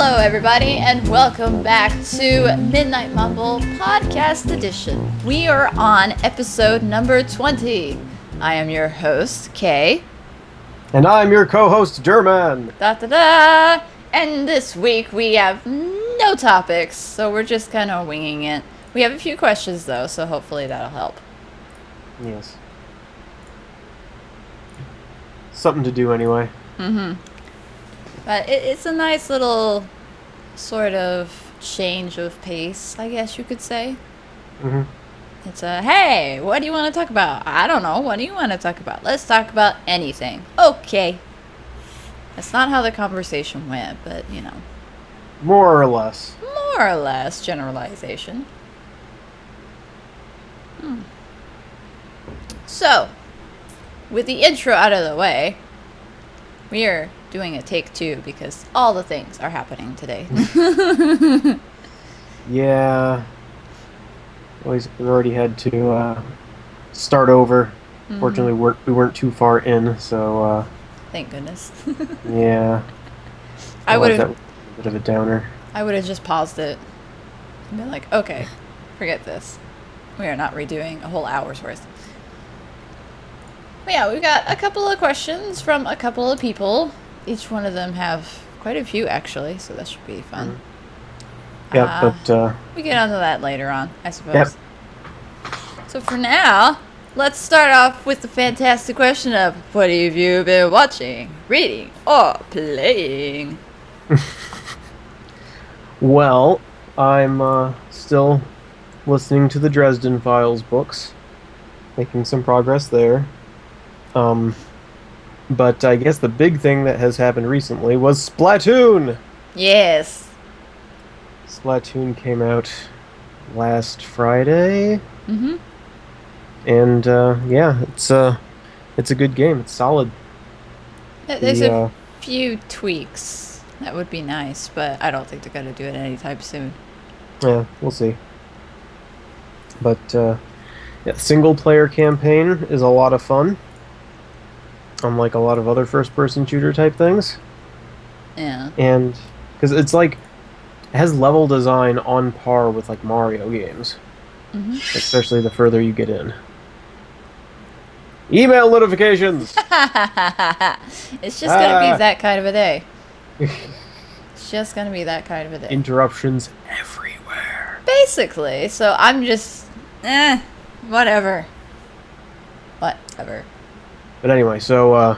Hello, everybody, and welcome back to Midnight Mumble Podcast Edition. We are on episode number 20. I am your host, Kay. And I'm your co-host, German. Da-da-da! And this week we have no topics, so we're just kind of winging it. We have a few questions, though, so hopefully that'll help. Yes. Something to do anyway. Mm-hmm. But it's a nice little sort of change of pace, I guess you could say. Mm-hmm. It's hey, what do you want to talk about? I don't know. What do you want to talk about? Let's talk about anything. Okay. That's not how the conversation went, but, you know. More or less. More or less generalization. So, with the intro out of the way, we are doing a take two because all the things are happening today. Yeah. We already had to start over. Mm-hmm. Fortunately, we weren't too far in, so... Thank goodness. Yeah. I would have... That was a bit of a downer. I would have just paused it and been like, okay, forget this. We are not redoing a whole hour's worth. But yeah, we've got a couple of questions from a couple of people. Each one of them have quite a few, actually, so that should be fun. Mm-hmm. Yeah, but... we get onto that later on, I suppose. Yep. So for now, let's start off with the fantastic question of, what have you been watching, reading, or playing? Well, I'm still listening to the Dresden Files books. Making some progress there. But I guess the big thing that has happened recently was Splatoon! Yes. Splatoon came out last Friday. Mm-hmm. And, yeah, it's a good game. It's solid. There's a few tweaks that would be nice, but I don't think they're going to do it anytime soon. Yeah, we'll see. But, yeah, single-player campaign is a lot of fun. Unlike a lot of other first-person shooter type things. Yeah. And, because it's like, it has level design on par with, like, Mario games. Mm-hmm. Especially the further you get in. Email notifications! It's just going to be that kind of a day. It's just going to be that kind of a day. Interruptions everywhere. Basically. So I'm just, whatever. Whatever. But anyway, so,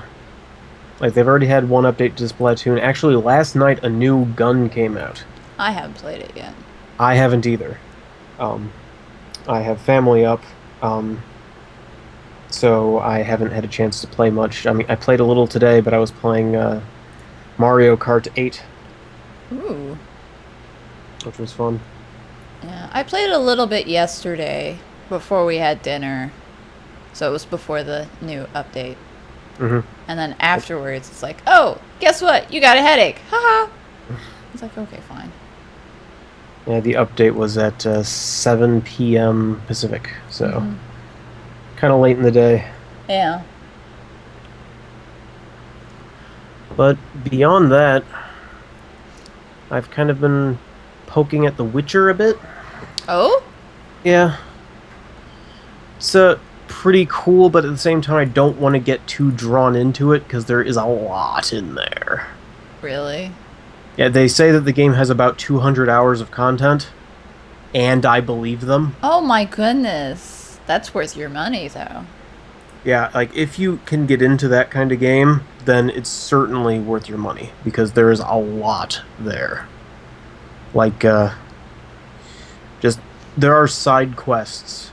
like, they've already had one update to Splatoon. Actually, last night, a new gun came out. I haven't played it yet. I haven't either. I have family up, so I haven't had a chance to play much. I mean, I played a little today, but I was playing, Mario Kart 8. Ooh. Which was fun. Yeah, I played a little bit yesterday before we had dinner. So it was before the new update. Mm-hmm. And then afterwards, it's like, oh, guess what? You got a headache. Haha. It's like, okay, fine. Yeah, the update was at 7 p.m. Pacific, so kind of late in the day. Yeah. But beyond that, I've kind of been poking at The Witcher a bit. Oh? Yeah. So... pretty cool, but at the same time I don't want to get too drawn into it because there is a lot in there. Really? Yeah, they say that the game has about 200 hours of content, and I believe them. Oh my goodness. That's worth your money, though. Yeah, like, if you can get into that kind of game, then it's certainly worth your money, because there is a lot there. Like, just, there are side quests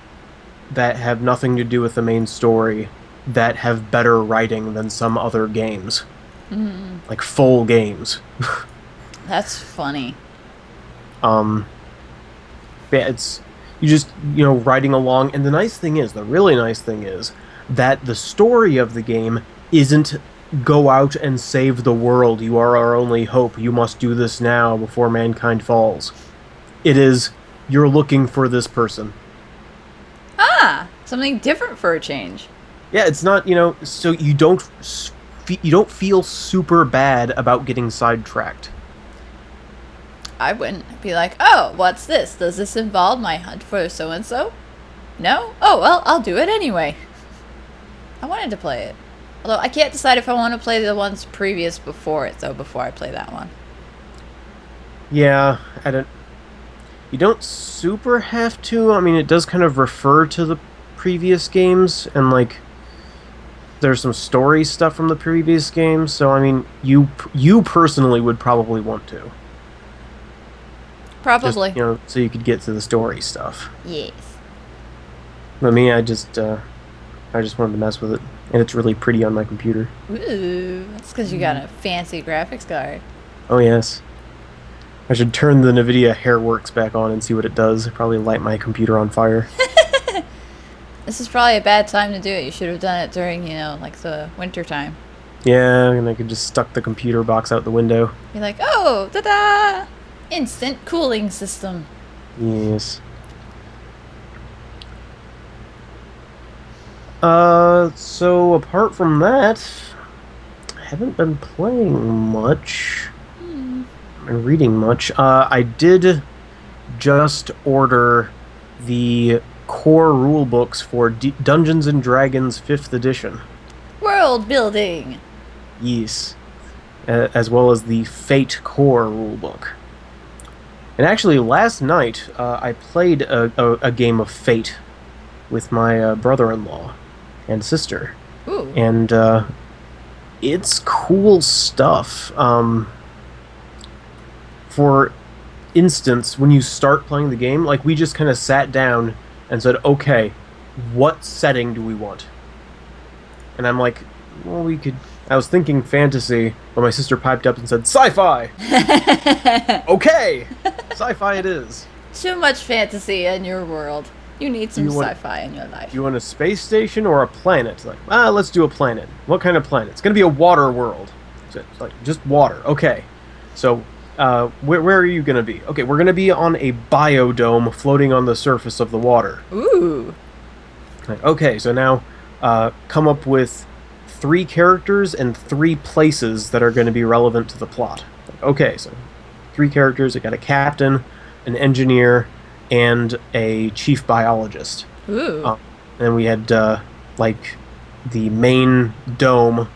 that have nothing to do with the main story that have better writing than some other games. Mm. Like full games. That's funny. Yeah, it's you just, you know, riding along, and the really nice thing is that the story of the game isn't go out and save the world, you are our only hope, you must do this now before mankind falls. It is, you're looking for this person. Ah, something different for a change. Yeah, it's not, you know, so you don't feel super bad about getting sidetracked. I wouldn't be like, oh, what's this? Does this involve my hunt for so-and-so? No? Oh, well, I'll do it anyway. I wanted to play it. Although I can't decide if I want to play the ones previous before it, though, before I play that one. Yeah, you don't super have to. I mean, it does kind of refer to the previous games, and, like, there's some story stuff from the previous games, so, I mean, you personally would probably want to. Probably. Just, so you could get to the story stuff. Yes. I mean, I just wanted to mess with it, and it's really pretty on my computer. Ooh, that's because you got a fancy graphics card. Oh, yes. I should turn the NVIDIA Hairworks back on and see what it does. Probably light my computer on fire. This is probably a bad time to do it. You should have done it during, like the winter time. Yeah, and I could just stuck the computer box out the window. Be like, oh, ta-da! Instant cooling system. Yes. So apart from that, I haven't been playing much. And reading much. I did just order the core rule books for Dungeons and Dragons 5th edition. World building. Yes. As well as the Fate core rulebook. And actually, last night, I played a game of Fate with my brother-in-law and sister. Ooh. And it's cool stuff. For instance, when you start playing the game, like, we just kind of sat down and said, okay, what setting do we want? And I'm like, well, I was thinking fantasy, but my sister piped up and said, sci-fi! Okay! Sci-fi it is. Too much fantasy in your world. You need some sci-fi in your life. You want a space station or a planet? Like, let's do a planet. What kind of planet? It's going to be a water world. So it's like, just water. Okay. So, where are you going to be? Okay, we're going to be on a biodome floating on the surface of the water. Ooh. Like, okay, so now come up with 3 characters and 3 places that are going to be relevant to the plot. Like, okay, so 3 characters. I got a captain, an engineer, and a chief biologist. Ooh. And we had, like, the main dome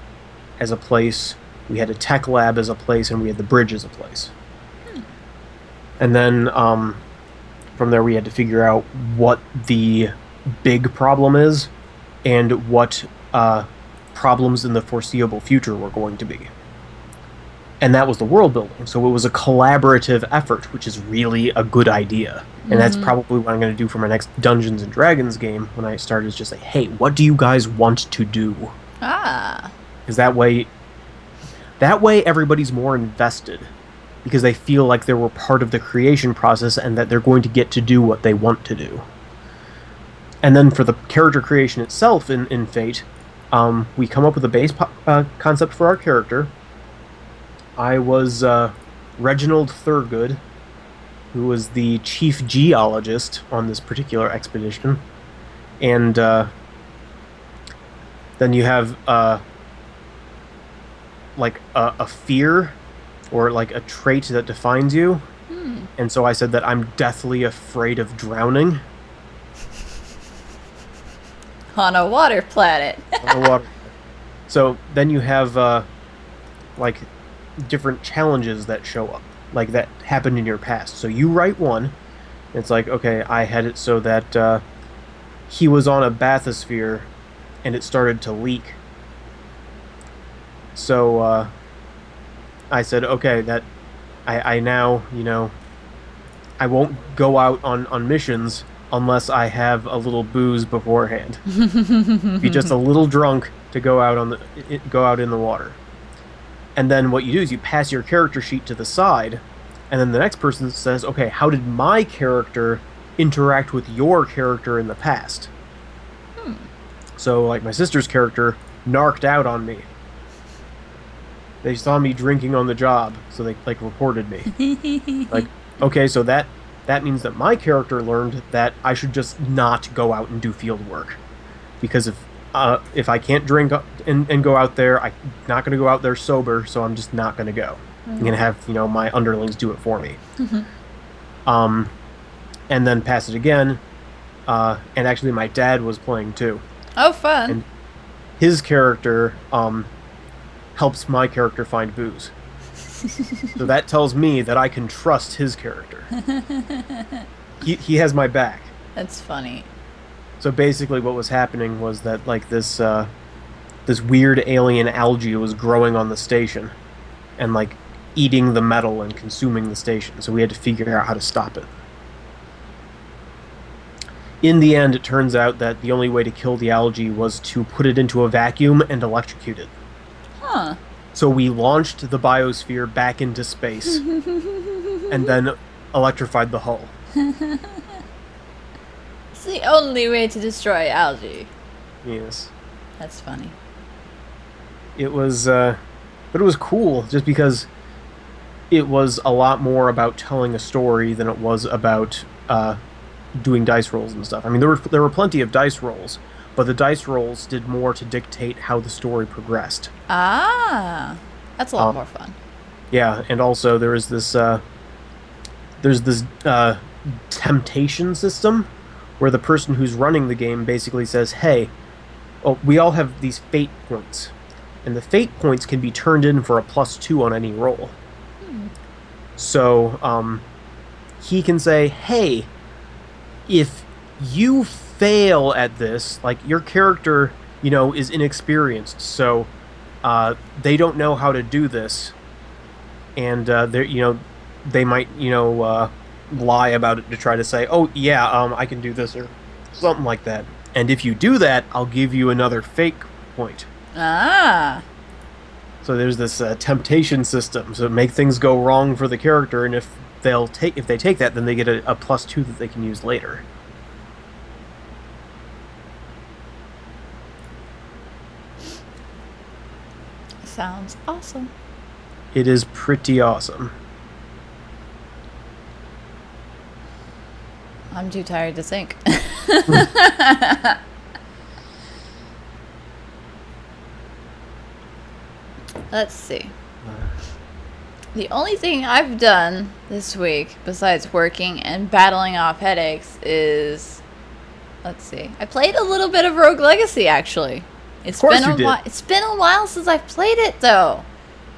as a place, we had a tech lab as a place, and we had the bridge as a place. And then, from there we had to figure out what the big problem is, and what problems in the foreseeable future were going to be. And that was the world building. So it was a collaborative effort, which is really a good idea. And that's probably what I'm going to do for my next Dungeons and Dragons game when I start, is just say, hey, what do you guys want to do? Ah. Because that way everybody's more invested, because they feel like they were part of the creation process and that they're going to get to do what they want to do. And then for the character creation itself in Fate, we come up with a base concept for our character. I was Reginald Thurgood, who was the chief geologist on this particular expedition. And then you have like a fear, or like a trait that defines you. And so I said that I'm deathly afraid of drowning. On a water planet. On a water. So then you have like different challenges that show up, like that happened in your past. So you write one. It's like, okay, I had it so that he was on a bathysphere and it started to leak. So I said, okay, that I now, I won't go out on missions unless I have a little booze beforehand. Be just a little drunk to go out in the water. And then what you do is you pass your character sheet to the side, and then the next person says, okay, how did my character interact with your character in the past? So, like, my sister's character narked out on me. They saw me drinking on the job, so they, like, reported me. Like, okay, so that means that my character learned that I should just not go out and do field work. Because if I can't drink and go out there, I'm not going to go out there sober, so I'm just not going to go. I'm going to have, my underlings do it for me. Um, and then pass it again. And actually, my dad was playing too. Oh, fun. And his character helps my character find booze. So that tells me that I can trust his character. He has my back. That's funny. So basically, what was happening was that like this weird alien algae was growing on the station, and like eating the metal and consuming the station. So we had to figure out how to stop it. In the end, it turns out that the only way to kill the algae was to put it into a vacuum and electrocute it. Huh. So we launched the biosphere back into space and then electrified the hull. It's the only way to destroy algae. Yes. That's funny. It was, but it was cool just because it was a lot more about telling a story than it was about doing dice rolls and stuff. I mean, there were plenty of dice rolls, but the dice rolls did more to dictate how the story progressed. Ah, that's a lot more fun. Yeah, and also there's this temptation system where the person who's running the game basically says, "Hey, we all have these fate points, and the fate points can be turned in for a +2 on any roll." So he can say, "Hey, if you fail at this, like your character, is inexperienced, so they don't know how to do this, and they might, lie about it to try to say, oh yeah, I can do this or something like that. And if you do that, I'll give you another fake point." Ah. So there's this temptation system, so make things go wrong for the character, and if they take that, then they get a +2 that they can use later. Sounds awesome. It is pretty awesome. I'm too tired to think. Let's see. The only thing I've done this week, besides working and battling off headaches, is... Let's see. I played a little bit of Rogue Legacy, actually. It's been a while since I've played it, though.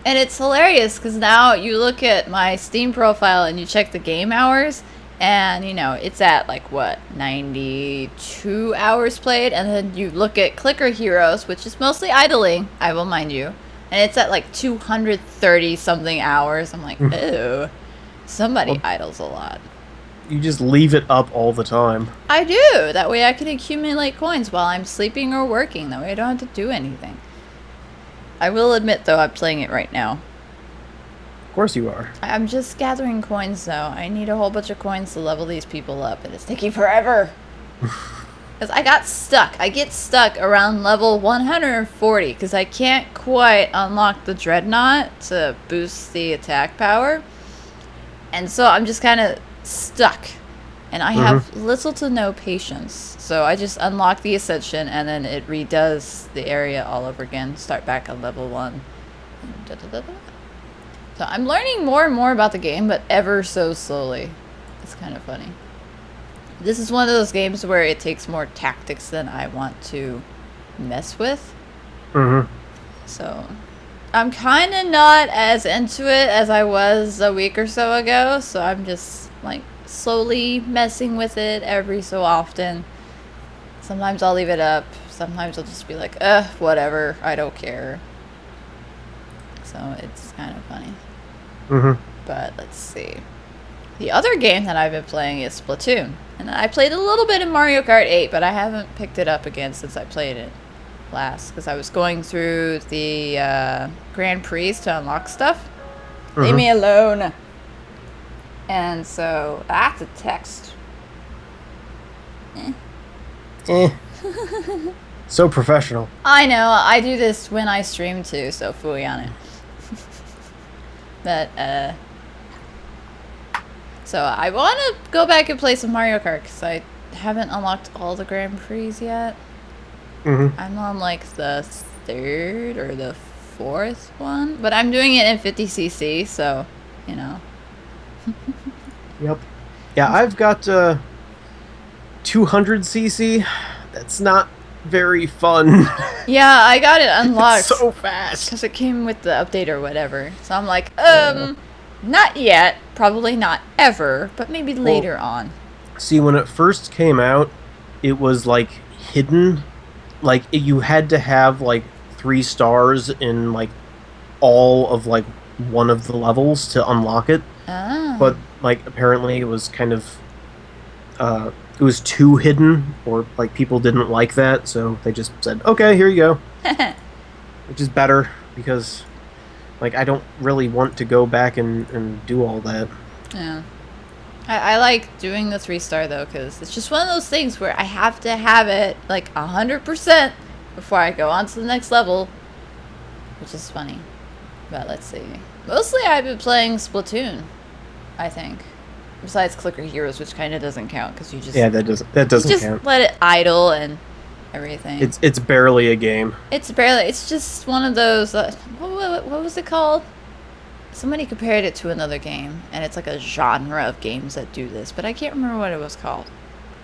And it's hilarious, because now you look at my Steam profile and you check the game hours, and, it's at, 92 hours played, and then you look at Clicker Heroes, which is mostly idling, I will mind you, and it's at, 230-something hours. I'm like, ew. Somebody idles a lot. You just leave it up all the time. I do. That way I can accumulate coins while I'm sleeping or working. That way I don't have to do anything. I will admit, though, I'm playing it right now. Of course you are. I'm just gathering coins, though. I need a whole bunch of coins to level these people up, and it's taking forever. Because I got stuck. I get stuck around level 140, because I can't quite unlock the Dreadnought to boost the attack power. And so I'm just kind of stuck. And I have little to no patience. So I just unlock the Ascension, and then it redoes the area all over again. Start back on level 1. So I'm learning more and more about the game, but ever so slowly. It's kind of funny. This is one of those games where it takes more tactics than I want to mess with. So I'm kind of not as into it as I was a week or so ago. So I'm just slowly messing with it every so often. Sometimes I'll leave it up. Sometimes I'll just be like, whatever. I don't care. So it's kind of funny. But let's see. The other game that I've been playing is Splatoon. And I played a little bit of Mario Kart 8, but I haven't picked it up again since I played it last. Because I was going through the Grand Prix to unlock stuff. Leave me alone. And so, that's a text. So professional. I know, I do this when I stream too, so fooey on it. But, so I want to go back and play some Mario Kart, because I haven't unlocked all the Grand Prix yet. I'm on, the 3rd or the 4th one, but I'm doing it in 50cc, so, you know. Yep. Yeah, I've got 200cc. That's not very fun. Yeah, I got it unlocked. It's so fast. Because it came with the update or whatever. So I'm like, Yeah. not yet. Probably not ever, but maybe later on. See, when it first came out, it was like hidden. Like you had to have like 3 stars in like all of like one of the levels to unlock it. Ah. But like apparently it was kind of it was too hidden, or like people didn't like that, so they just said, "Okay, here you go," which is better because like I don't really want to go back and do all that. Yeah. I like doing the 3-star though, because it's just one of those things where I have to have it like 100% before I go on to the next level, which is funny. But let's see. Mostly I've been playing Splatoon, I think. Besides Clicker Heroes, which kind of doesn't count because you just that doesn't just count. let it idle and everything. It's barely a game. It's just one of those. What was it called? Somebody compared it to another game, and it's like a genre of games that do this, but I can't remember what it was called.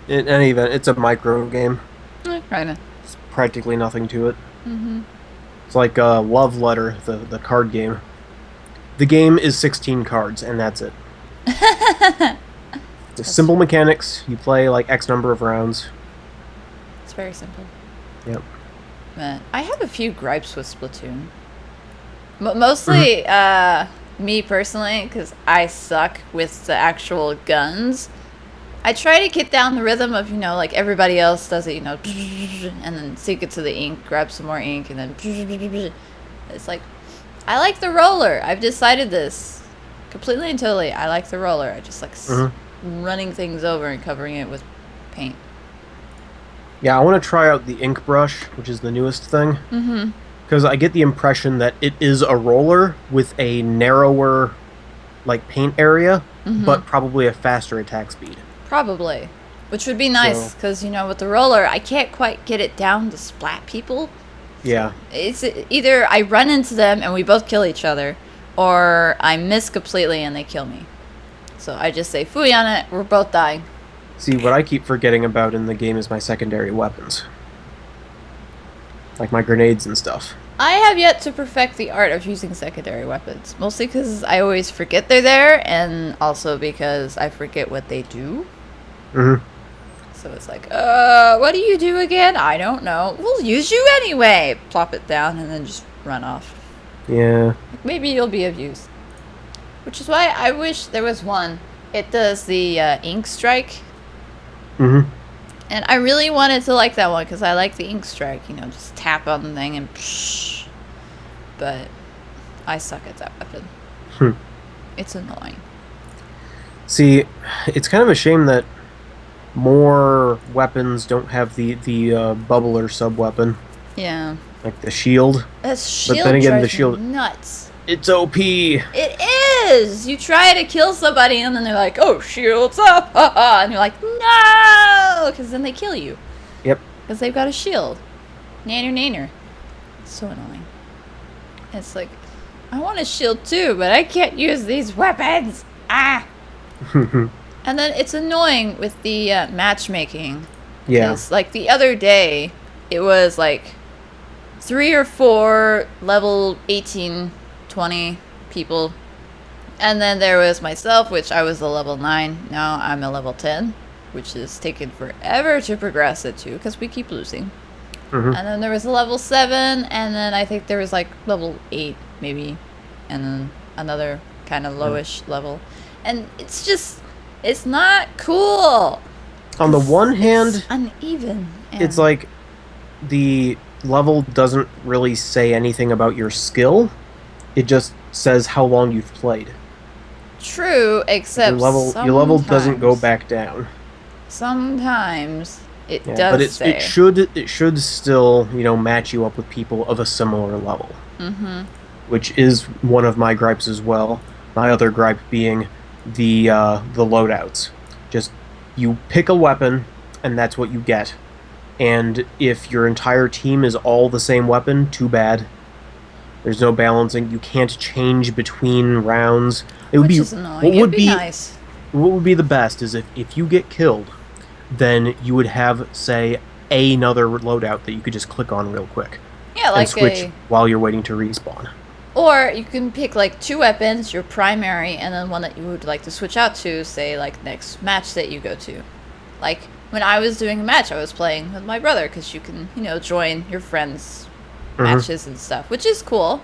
In any event, it's a micro game. Kinda. It's practically nothing to it. Mhm. It's like Love Letter, the card game. The game is 16 cards, and that's it. It's simple mechanics. You play like X number of rounds. It's very simple. Yep. But I have a few gripes with Splatoon. Mostly, me personally, because I suck with the actual guns. I try to get down the rhythm of, like everybody else does it, and then sink it to the ink, grab some more ink, and then it's like, I like the roller. I've decided this completely and totally. I like the roller. I just like running things over and covering it with paint. Yeah, I want to try out the ink brush, which is the newest thing. Mm-hmm. Because I get the impression that it is a roller with a narrower, like, paint area, but probably a faster attack speed. Probably. Which would be nice, because, with the roller, I can't quite get it down to splat people. Yeah. It's either I run into them and we both kill each other, or I miss completely and they kill me. So I just say, "Fooey on it, we're both dying." See, what I keep forgetting about in the game is my secondary weapons. Like my grenades and stuff. I have yet to perfect the art of using secondary weapons. Mostly because I always forget they're there, and also because I forget what they do. Mm-hmm. So it's like, what do you do again? I don't know. We'll use you anyway. Plop it down and then just run off. Yeah. Maybe you'll be of use. Which is why I wish there was one. It does the ink strike. Mm-hmm. And I really wanted to like that one because I like the ink strike. Just tap on the thing and psh. But I suck at that weapon. It's annoying. See, it's kind of a shame that more weapons don't have the bubbler sub-weapon. Yeah. Like the shield. That shield but then again, the drives shield me nuts. It's OP. It is! You try to kill somebody and then they're like, "Oh, shield's up!" And you're like, "No!" Because then they kill you. Yep. Because they've got a shield. Nanner. It's so annoying. It's like, I want a shield too, but I can't use these weapons! Ah! And then it's annoying with the matchmaking. Yeah. Like the other day, it was like 3 or 4 level 18, 20 people. And then there was myself, which I was a level 9. Now I'm a level 10, which is taken forever to progress it to because we keep losing. And then there was a level 7, and then I think there was like level 8 maybe, and then another kind of lowish level. And it's just, it's not cool. On the one hand, it's uneven. It's like the level doesn't really say anything about your skill. It just says how long you've played. True, except your level doesn't go back down. Sometimes it does but say. It should still, match you up with people of a similar level. Which is one of my gripes as well. My other gripe being the loadouts. Just you pick a weapon and that's what you get. And if your entire team is all the same weapon, too bad. There's no balancing. You can't change between rounds. It would Which be is annoying. It'd be nice. what would be the best is if you get killed, then you would have, say, another loadout that you could just click on real quick Yeah, and like switch a... while you're waiting to respawn. Or you can pick like 2 weapons, your primary, and then one that you would like to switch out to, say like next match that you go to. Like when I was doing a match, I was playing with my brother because you can, join your friends' matches and stuff, which is cool.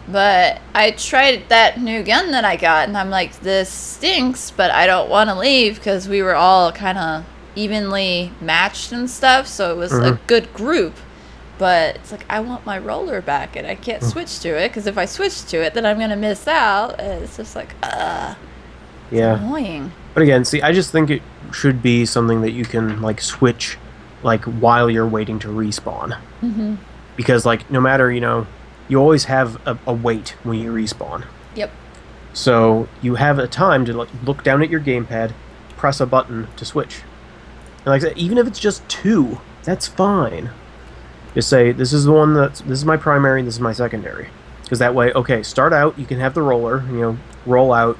But I tried that new gun that I got, and I'm like, this stinks, but I don't want to leave because we were all kind of evenly matched and stuff, so it was a good group. But it's like, I want my roller back, and I can't switch to it, because if I switch to it, then I'm going to miss out. And it's just like, it's annoying. But again, see, I just think it should be something that you can, like, switch, like, while you're waiting to respawn. Mm-hmm. Because, like, no matter, you always have a wait when you respawn. Yep. So you have a time to look down at your gamepad, press a button to switch. And like I said, even if it's just 2, that's fine. Just say, this is my primary, this is my secondary. Because that way, okay, start out, you can have the roller, roll out,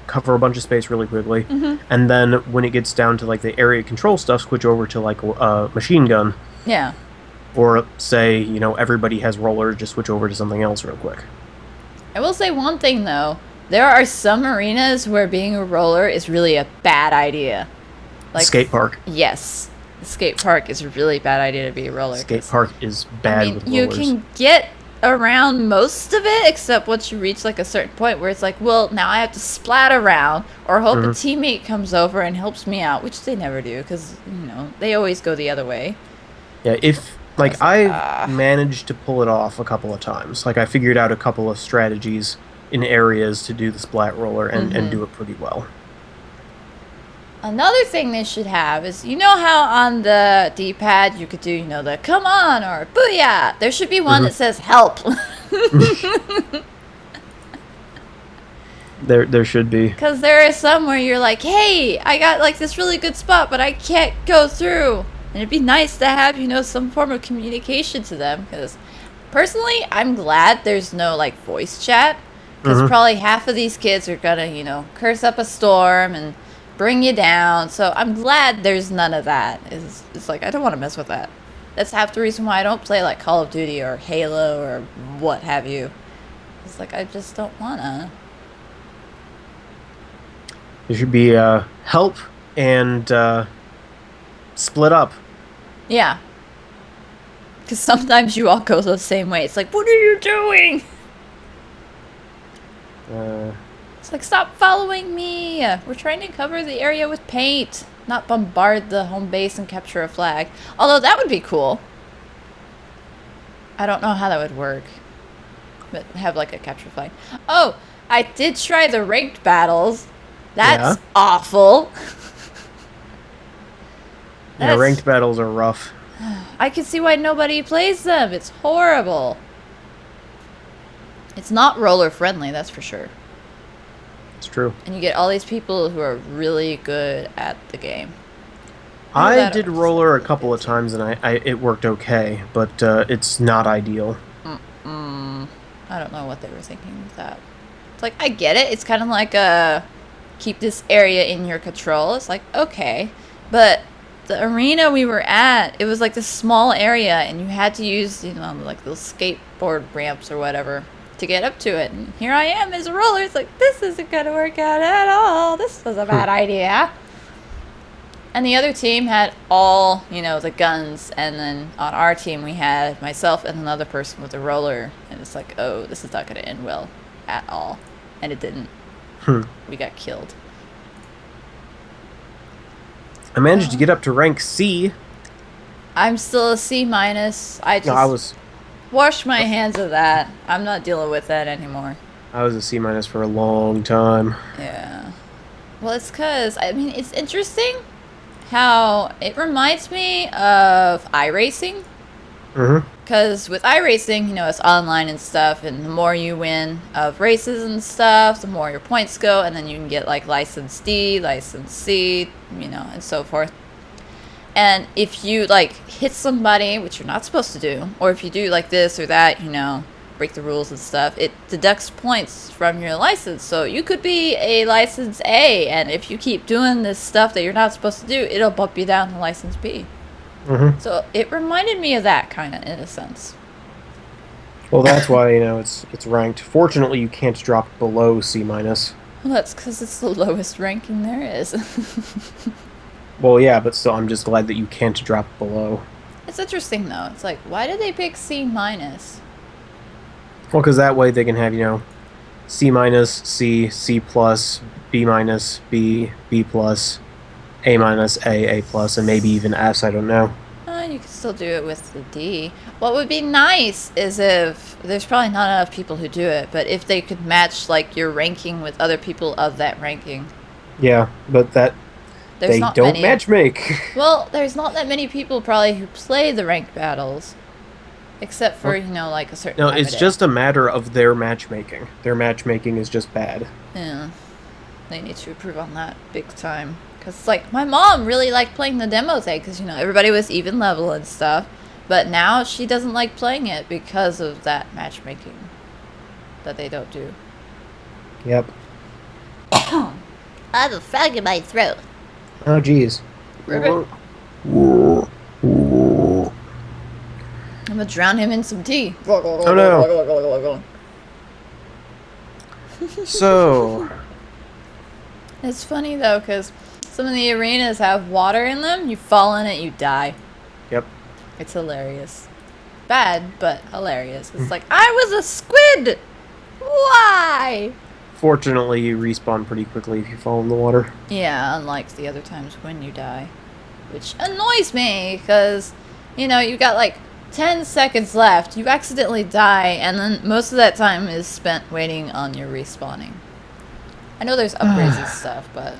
cover a bunch of space really quickly, and then when it gets down to like the area control stuff, switch over to like a machine gun. Yeah. Or say, everybody has roller, just switch over to something else real quick. I will say one thing though, there are some arenas where being a roller is really a bad idea. Like skate park. Yes. The skate park is a really bad idea to be a roller. Skate park is bad with rollers. You can get around most of it, except once you reach like a certain point where it's like, well, now I have to splat around or hope a teammate comes over and helps me out, which they never do because, they always go the other way. Yeah, I managed to pull it off a couple of times. Like, I figured out a couple of strategies in areas to do the splat roller and do it pretty well. Another thing they should have is, how on the D-pad you could do, the come on or booyah? There should be one that says help. There should be. Because there are some where you're like, hey, I got like this really good spot, but I can't go through. And it'd be nice to have, some form of communication to them. Because personally, I'm glad there's no like voice chat. Because probably half of these kids are going to, curse up a storm and bring you down. So I'm glad there's none of that. It's like, I don't want to mess with that. That's half the reason why I don't play like Call of Duty or Halo or what have you. It's like, I just don't want to. There should be help and split up. Yeah. Because sometimes you all go the same way. It's like, what are you doing? It's like, stop following me. We're trying to cover the area with paint, not bombard the home base and capture a flag. Although that would be cool. I don't know how that would work. But have like a capture flag. Oh, I did try the ranked battles. That's awful. Yeah, ranked battles are rough. I can see why nobody plays them. It's horrible. It's not roller friendly, that's for sure. It's true. And you get all these people who are really good at the game. I did roller a couple of times and it worked okay, but it's not ideal. I don't know what they were thinking with that. It's like, I get it. It's kind of like keep this area in your control. It's like, okay. But the arena we were at, it was like this small area, and you had to use, like those skateboard ramps or whatever to get up to it. And here I am as a roller. It's like, this isn't going to work out at all. This was a bad idea. And the other team had all, the guns. And then on our team, we had myself and another person with a roller. And it's like, oh, this is not going to end well at all. And it didn't. We got killed. I managed to get up to rank C. I'm still a C-. I just washed my hands of that. I'm not dealing with that anymore. I was a C- for a long time. Yeah. Well, it's because, it's interesting how it reminds me of iRacing. Because with iRacing, it's online and stuff, and the more you win of races and stuff, the more your points go, and then you can get like license D, license C, and so forth. And if you, like, hit somebody, which you're not supposed to do, or if you do, like, this or that, you know, break the rules and stuff, it deducts points from your license. So you could be a license A, and if you keep doing this stuff that you're not supposed to do, it'll bump you down to license B. So it reminded me of that, kind of, in a sense. Well, that's why, you know, it's ranked. Fortunately, you can't drop below C minus. Well, that's because it's the lowest ranking there is. Well, yeah, but still, I'm just glad that you can't drop below. It's interesting, though. It's like, why did they pick C minus? Well, because that way they can have, you know, C minus, C, C plus, B minus, B, B plus, A minus, A plus, and maybe even S, I don't know. You can still do it with the D. What would be nice is if, there's probably not enough people who do it, but if they could match, like, your ranking with other people of that ranking. Yeah, but that, There's they not don't many. matchmake. Well, there's not that many people probably who play the ranked battles. Except for, you know, like a certain No, time it's of day. just a matter of their matchmaking. Their matchmaking is just bad. Yeah. They need to improve on that big time. Because, like, my mom really liked playing the demo thing because, you know, everybody was even level and stuff. But now she doesn't like playing it because of that matchmaking that they don't do. Yep. I have a frog in my throat. Oh, jeez. Ribbit. I'm gonna drown him in some tea. Oh, no. So, It's funny, though, because some of the arenas have water in them. You fall in it, you die. yep. It's hilarious. Bad, but hilarious. It's like, I was a squid! Why? Fortunately, you respawn pretty quickly if you fall in the water. Yeah, unlike the other times when you die. Which annoys me, because, you know, you got like 10 seconds left. You accidentally die, and then most of that time is spent waiting on your respawning. I know there's upgrades and stuff, but...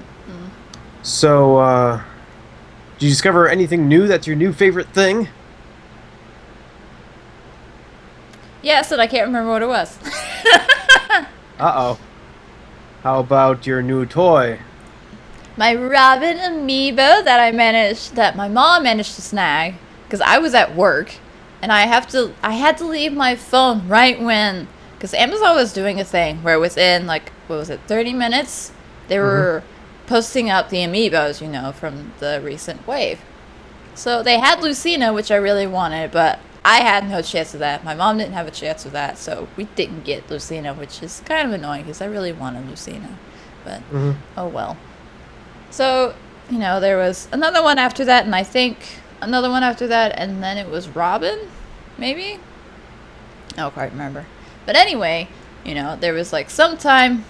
So, did you discover anything new that's your new favorite thing? Yes, and I can't remember what it was. Uh-oh. How about your new toy? My Robin amiibo that my mom managed to snag, because I was at work, and I had to leave my phone right when, because Amazon was doing a thing where within, like, what was it, 30 minutes, they were posting up the amiibos, you know, from the recent wave. So they had Lucina, which I really wanted, but I had no chance of that. My mom didn't have a chance of that, so we didn't get Lucina, which is kind of annoying because I really wanted Lucina. But, oh well. So, you know, there was another one after that, and I think another one after that, and then it was Robin, maybe? I don't quite remember. But anyway, you know, there was like some time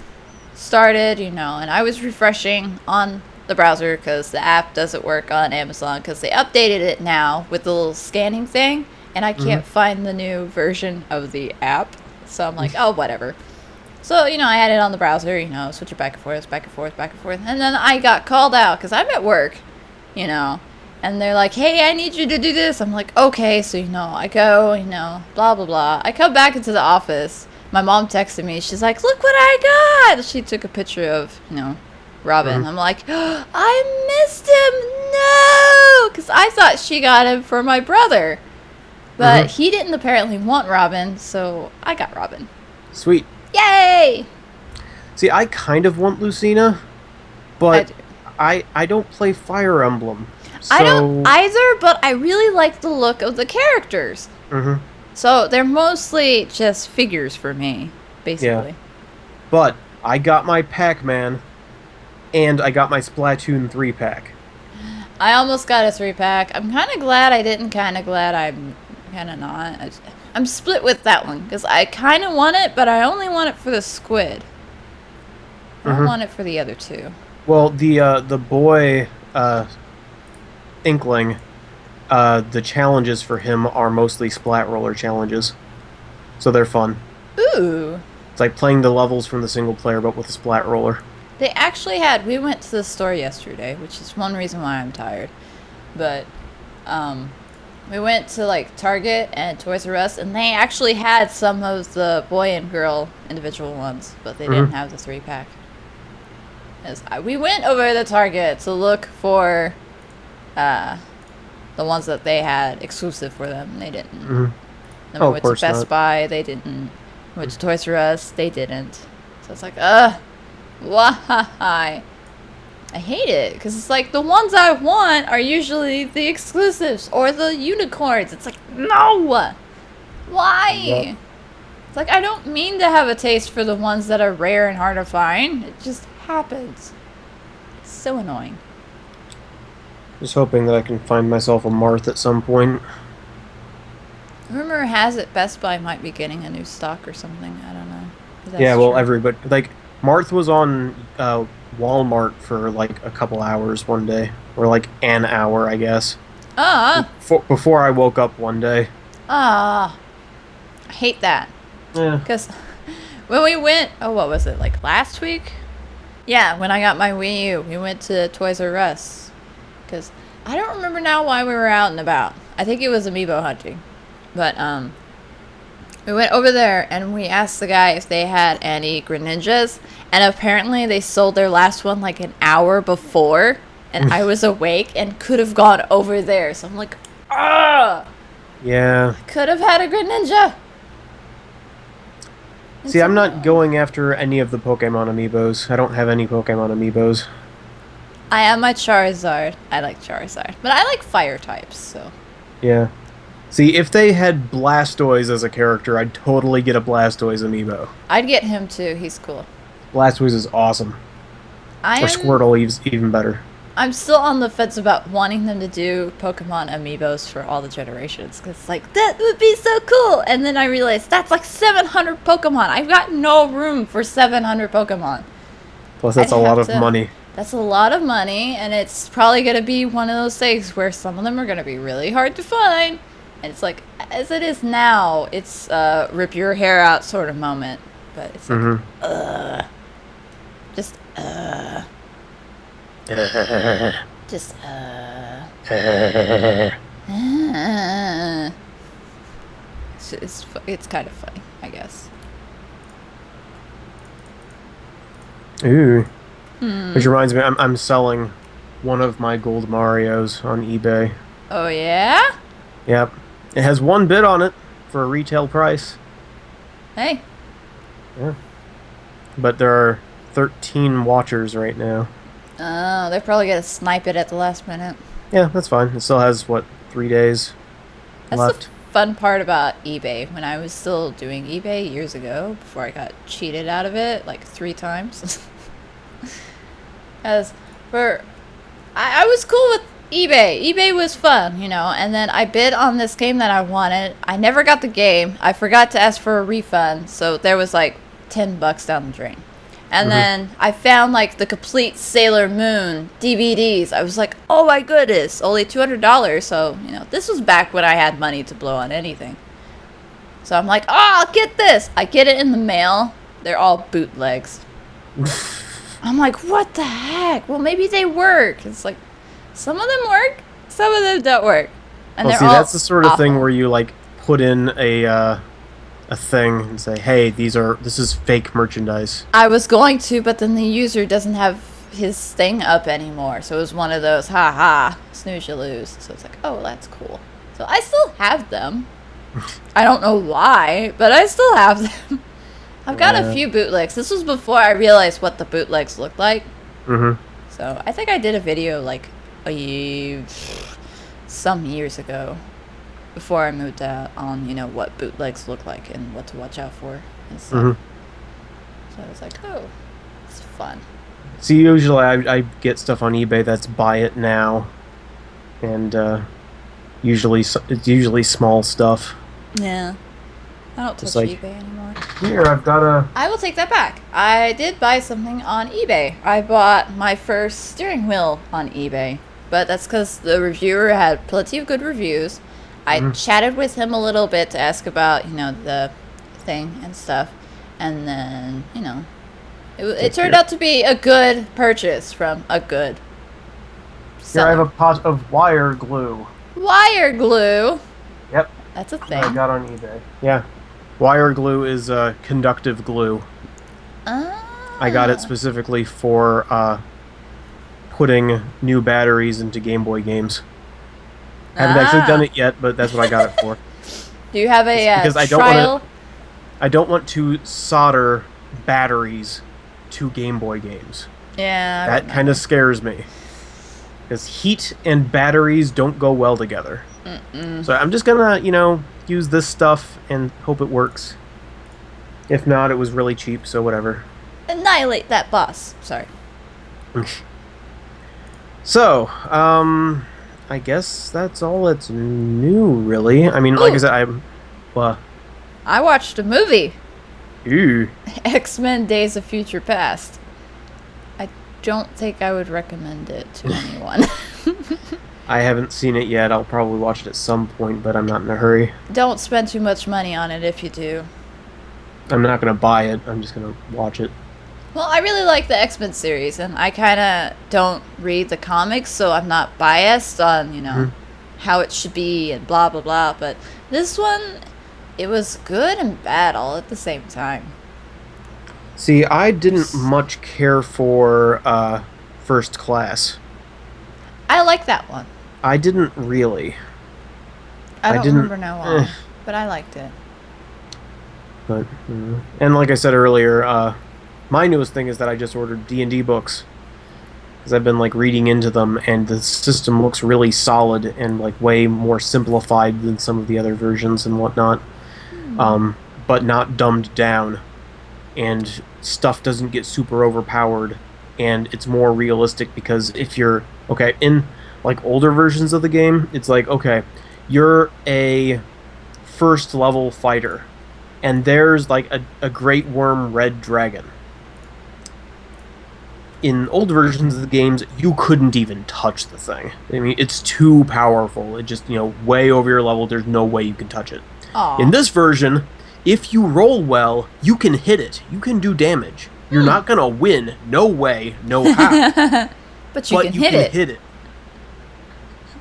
started, you know, and I was refreshing on the browser because the app doesn't work on Amazon because they updated it now with the little scanning thing, and I can't find the new version of the app. So I'm like, oh, whatever. So, you know, I had it on the browser, you know, switch it back and forth, back and forth, back and forth. And then I got called out because I'm at work, you know, and they're like, hey, I need you to do this. I'm like, okay. So, you know, I go, you know, blah, blah, blah. I come back into the office. My mom texted me. She's like, look what I got. She took a picture of, you know, Robin. I'm like, oh, I missed him. No. Because I thought she got him for my brother. But he didn't apparently want Robin, so I got Robin. Sweet. Yay! See, I kind of want Lucina, but I don't play Fire Emblem. So... I don't either, but I really like the look of the characters. So they're mostly just figures for me, basically. Yeah. But I got my Pac-Man, and I got my Splatoon 3 pack. I almost got a 3-pack. I'm kind of glad I didn't, kind of glad I'm kind of not. I'm split with that one, because I kind of want it, but I only want it for the squid. I don't want it for the other two. Well, the boy Inkling, the challenges for him are mostly Splat Roller challenges. So they're fun. Ooh. It's like playing the levels from the single player, but with a Splat Roller. They actually had, we went to the store yesterday, which is one reason why I'm tired. But, we went to, like, Target and Toys R Us, and they actually had some of the boy and girl individual ones, but they didn't have the 3-pack. We went over to Target to look for, the ones that they had exclusive for them. They didn't. Mhm. Then Oh, we of went to course Best not. Buy. They didn't. We went to Toys R Us. They didn't. So it's like, ugh, why? I hate it because it's like the ones I want are usually the exclusives or the unicorns. It's like, no, why? Yep. It's like I don't mean to have a taste for the ones that are rare and hard to find. It just happens. It's so annoying. Just hoping that I can find myself a Marth at some point. Rumor has it Best Buy might be getting a new stock or something. I don't know. If that's Yeah, well, true. everybody like Marth was on Walmart for like a couple hours one day, or like an hour, I guess. Ah, Before I woke up one day. I hate that. Yeah. Because when we went, oh, what was it, like last week? Yeah, when I got my Wii U, we went to Toys R Us. Because I don't remember now why we were out and about. I think it was amiibo hunting. But, we went over there and we asked the guy if they had any Greninjas. And apparently they sold their last one like an hour before. And I was awake and could have gone over there. So I'm like, ah! Yeah. Could have had a Greninja. See, I'm not going after any of the Pokemon amiibos. I don't have any Pokemon amiibos. I am my Charizard. I like Charizard. But I like fire types, so. Yeah. See, if they had Blastoise as a character, I'd totally get a Blastoise amiibo. I'd get him too. He's cool. Blastoise is awesome. Or Squirtle is even better. I'm still on the fence about wanting them to do Pokemon amiibos for all the generations. Because, like, that would be so cool. And then I realized that's like 700 Pokemon. I've got no room for 700 Pokemon. Plus, that's I'd a lot have of to- money. That's a lot of money. And it's probably going to be one of those things where some of them are going to be really hard to find. And it's like, as it is now, it's a rip your hair out sort of moment. But it's like, just, just, it's kind of funny, I guess. Ooh. Which reminds me, I'm selling one of my gold Marios on eBay. Oh, yeah? Yep. It has 1 bid on it for a retail price. Hey. Yeah. But there are 13 watchers right now. Oh, they're probably going to snipe it at the last minute. Yeah, that's fine. It still has, what, 3 days That's left? the fun part about eBay. When I was still doing eBay years ago, before I got cheated out of it, like 3 times. As for... I was cool with eBay. eBay was fun, you know, and then I bid on this game that I wanted. I never got the game. I forgot to ask for a refund, so there was like $10 down the drain. And then I found like the complete Sailor Moon DVDs. I was like, oh my goodness, only $200. So, you know, this was back when I had money to blow on anything. So I'm like, oh, I'll get this. I get it in the mail. They're all bootlegs. I'm like, what the heck? Well, maybe they work. It's like, some of them work, some of them don't work. And Well, they're see, all that's the sort of thing awful. where you, like, put in a thing and say, hey, this is fake merchandise. I was going to, but then the user doesn't have his thing up anymore. So it was one of those, ha, snooze you lose. So it's like, oh, that's cool. So I still have them. I don't know why, but I still have them. I've got a few bootlegs. This was before I realized what the bootlegs looked like. So I think I did a video like some years ago before I moved out on, you know, what bootlegs look like and what to watch out for and stuff. So I was like, oh, it's fun. See, usually I get stuff on eBay that's buy it now. And it's usually small stuff. Yeah. I don't touch It's like- eBay anymore. Here, I've got a... I will take that back. I did buy something on eBay. I bought my first steering wheel on eBay. But that's because the reviewer had plenty of good reviews. I chatted with him a little bit to ask about, you know, the thing and stuff. And then, you know, it turned out to be a good purchase from a good Here, I have seller. a pot of wire glue. Wire glue. Yep, That's a that thing. I got on eBay. Yeah. Wire glue is conductive glue. I got it specifically for putting new batteries into Game Boy games. Haven't actually done Ah. it yet, but that's what I got it for. Do you have It's a because trial? I don't want to solder batteries to Game Boy games. Yeah, I That kind remember. of scares me. Because heat and batteries don't go well together. Mm-mm. So I'm just gonna, use this stuff and hope it works. If not, it was really cheap, so whatever. Annihilate that boss. Sorry. So, I guess that's all that's new, really. I mean, like I Ooh, said, well, I watched a movie. ew. X-Men Days of Future Past. I don't think I would recommend it to anyone. I haven't seen it yet. I'll probably watch it at some point, but I'm not in a hurry. Don't spend too much money on it if you do. I'm not gonna buy it. I'm just gonna watch it. Well, I really like the X-Men series, and I kind of don't read the comics, so I'm not biased on, Mhm. how it should be and blah, blah, blah. But this one, it was good and bad all at the same time. See, I didn't much care for First Class. I like that one. I didn't really. I I don't didn't. remember now Eh, why, but I liked it. but and like I said earlier, my newest thing is that I just ordered D&D books because I've been like reading into them, and the system looks really solid and like way more simplified than some of the other versions and whatnot. But not dumbed down, and stuff doesn't get super overpowered, and it's more realistic because if you're okay in like older versions of the game, it's like okay, you're a first level fighter, and there's like a great worm red dragon. In old versions of the games, you couldn't even touch the thing. I mean, it's too powerful. It just, way over your level. There's no way you can touch it. In Aw. this version, if you roll well, you can hit it. You can do damage. You're not gonna win. No way, no how. But you But can you hit can it. hit it.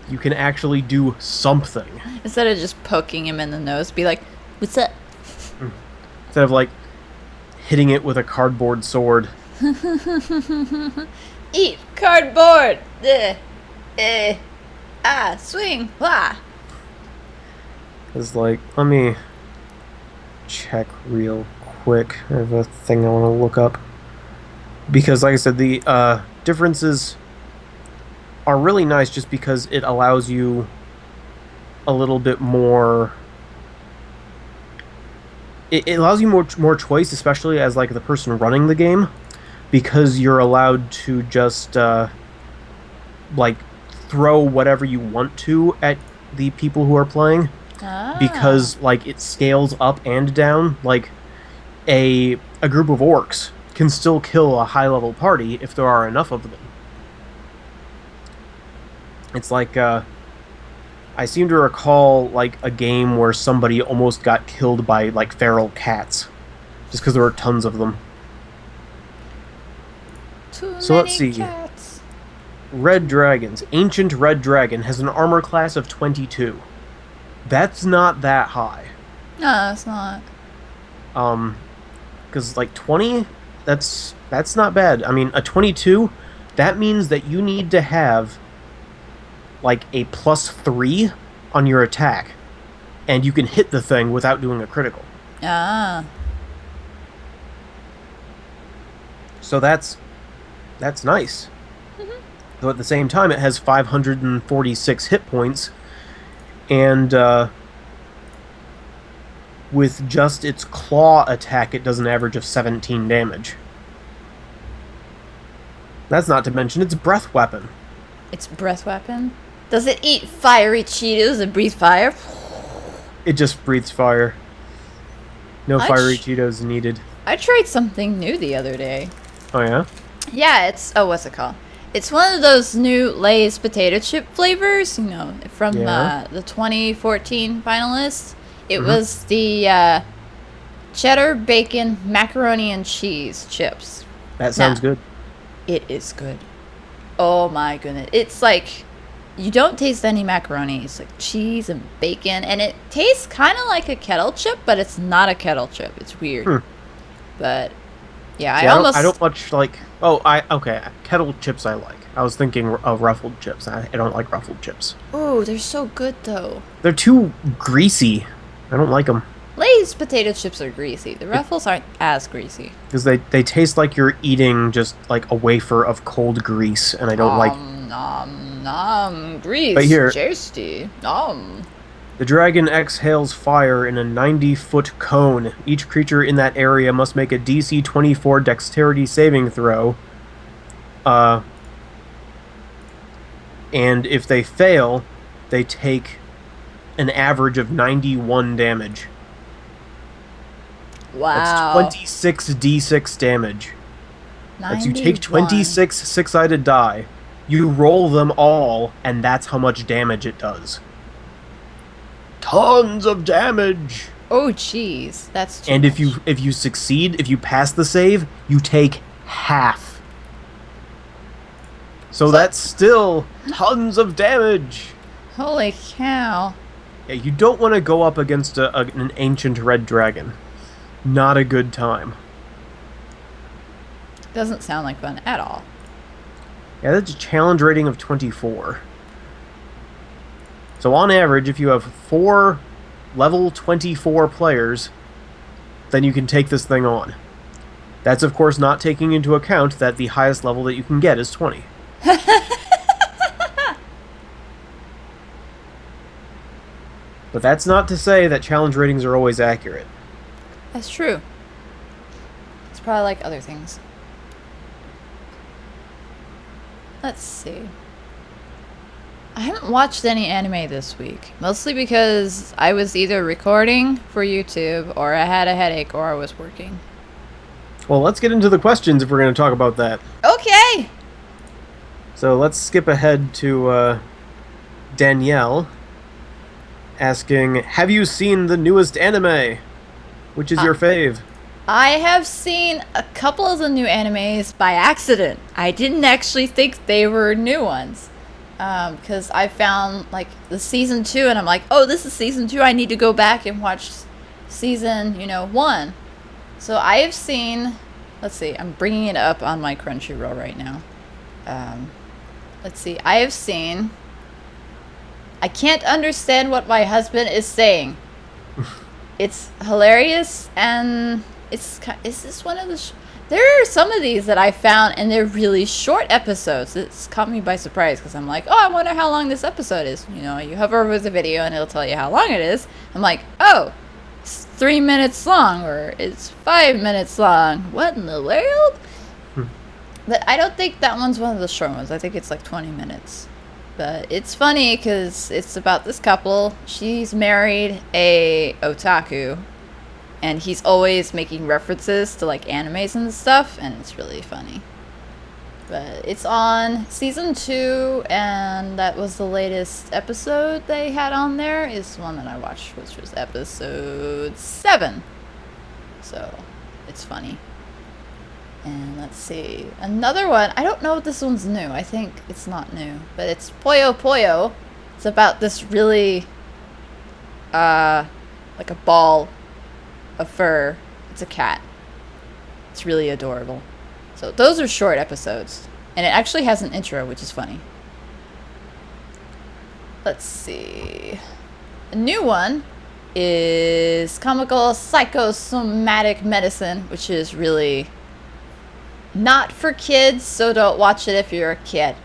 You can actually do something. Instead of just poking him in the nose, be like, what's up? Instead of like hitting it with a cardboard sword. Eat cardboard! Swing! Wah! It's like, let me check real quick. I have a thing I want to look up. Because, like I said, the differences are really nice just because it allows you a little bit more. It allows you more choice, especially as like the person running the game, because you're allowed to just like throw whatever you want to at the people who are playing, Ah. because like it scales up and down. Like a group of orcs can still kill a high level party if there are enough of them. It's like I seem to recall like a game where somebody almost got killed by like feral cats just because there were tons of them. Too So let's many see. cats. Red Dragons. Ancient Red Dragon has an armor class of 22. That's not that high. No, it's not. Because like 20, that's not bad. I mean, a 22, that means that you need to have like a +3 on your attack, and you can hit the thing without doing a critical. Ah. So that's nice. Though at the same time, it has 546 hit points, and with just its claw attack, it does an average of 17 damage. That's not to mention its breath weapon. It's breath weapon? Does it eat fiery Cheetos and breathe fire? It just breathes fire. No I fiery ch- Cheetos needed. I tried something new the other day. Oh yeah? Yeah, it's what's it called? It's one of those new Lay's potato chip flavors, from Yeah. the 2014 finalists. It Mhm. was the cheddar bacon macaroni and cheese chips. That sounds Nah. good. It is good. Oh my goodness. It's like you don't taste any macaroni. It's like cheese and bacon, and it tastes kind of like a kettle chip, but it's not a kettle chip. It's weird. Hmm. But yeah, See, I don't much like. Oh, okay. Kettle chips I like. I was thinking of ruffled chips. I don't like ruffled chips. Oh, they're so good though. They're too greasy. I don't like them. Lay's potato chips are greasy. The Ruffles aren't as greasy. Because they taste like you're eating just like a wafer of cold grease, and I don't like. Nom nom. Grease. But here, tasty. Nom. the dragon exhales fire in a 90-foot cone. Each creature in that area must make a DC 24 dexterity saving throw. And if they fail, they take an average of 91 damage. Wow. That's 26 d6 damage. That's you take 26 six-sided die, you roll them all, and that's how much damage it does. Tons of damage. Oh, jeez, that's too And much. if you succeed, if you pass the save, you take half. So that's still tons of damage. Holy cow. Yeah, you don't want to go up against an ancient red dragon. Not a good time. Doesn't sound like fun at all. Yeah, that's a challenge rating of 24. So on average, if you have 4 level 24 players, then you can take this thing on. That's of course not taking into account that the highest level that you can get is 20. But that's not to say that challenge ratings are always accurate. That's true. It's probably like other things. Let's see. I haven't watched any anime this week. Mostly because I was either recording for YouTube, or I had a headache, or I was working. Well, let's get into the questions if we're going to talk about that. Okay! So let's skip ahead to Danielle asking, have you seen the newest anime? Which is your fave? I have seen a couple of the new animes by accident. I didn't actually think they were new ones. Because I found, like, the season 2, and I'm like, oh, this is season 2, I need to go back and watch season, 1. So I have seen, let's see, I'm bringing it up on my Crunchyroll right now. Let's see, I have seen, I can't understand what my husband is saying. It's hilarious, and is this one of the... There are some of these that I found, and they're really short episodes. It's caught me by surprise, because I'm like, oh, I wonder how long this episode is. You hover over the video, and it'll tell you how long it is. I'm like, oh, it's 3 minutes long, or it's 5 minutes long. What in the world? But I don't think that one's one of the short ones. I think it's like 20 minutes. But it's funny, because it's about this couple. She's married a otaku. And he's always making references to, like, animes and stuff, and it's really funny. But it's on season 2, and that was the latest episode they had on there, is the one that I watched, which was episode 7. So, it's funny. And let's see. Another one, I don't know if this one's new. I think it's not new. But it's Puyo Puyo. It's about this really, like a ball of fur. It's a cat. It's really adorable. So those are short episodes, and it actually has an intro, which is funny. Let's see. A new one is Comical Psychosomatic Medicine, which is really not for kids, so don't watch it if you're a kid.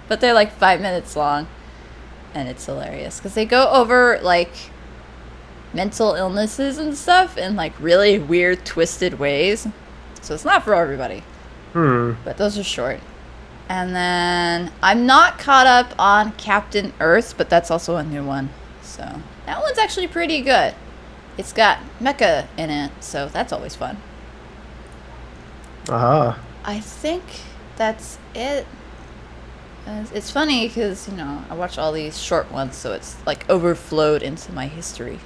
But they're like 5 minutes long, and it's hilarious because they go over like mental illnesses and stuff in like really weird, twisted ways. So it's not for everybody. But those are short. And then I'm not caught up on Captain Earth, but that's also a new one. So that one's actually pretty good. It's got mecha in it, so that's always fun. I think that's it. It's funny because, I watch all these short ones, so it's like overflowed into my history.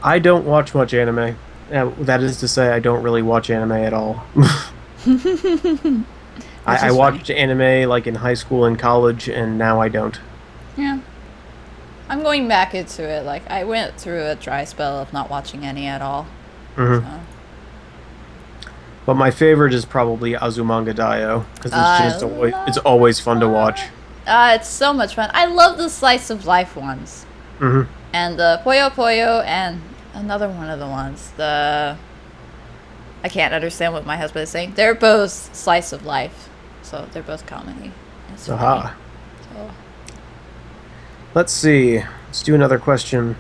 I don't watch much anime. That is to say, I don't really watch anime at all. I watched anime like in high school and college, and now I don't. Yeah. I'm going back into it. Like, I went through a dry spell of not watching any at all. Mm-hmm. So. But my favorite is probably Azumanga Daioh because I it's love always fun to watch. that. It's so much fun. I love the slice of life ones. Hmm. And the Puyo Puyo and another one of the ones. I can't understand what my husband is saying. They're both slice of life. So they're both comedy. It's funny. Aha. So Let's see. Let's do another question.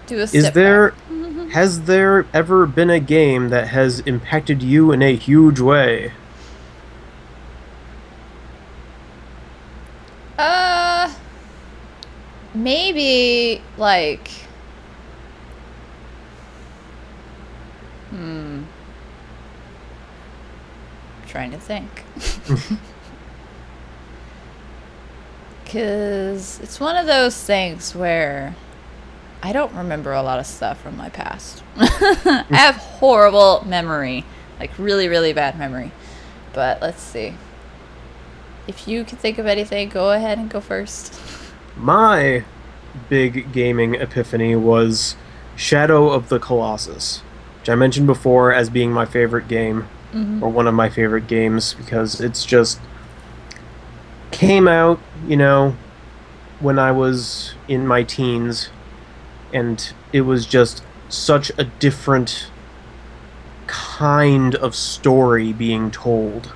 do a Is sip there back. has there ever been a game that has impacted you in a huge way? Uh, maybe like, hmm, trying to think. Cause it's one of those things where I don't remember a lot of stuff from my past. I have horrible memory, like really, really bad memory. But let's see. If you can think of anything, go ahead and go first. My big gaming epiphany was Shadow of the Colossus, which I mentioned before as being my favorite game, or one of my favorite games, because it's just came out, when I was in my teens, and it was just such a different kind of story being told.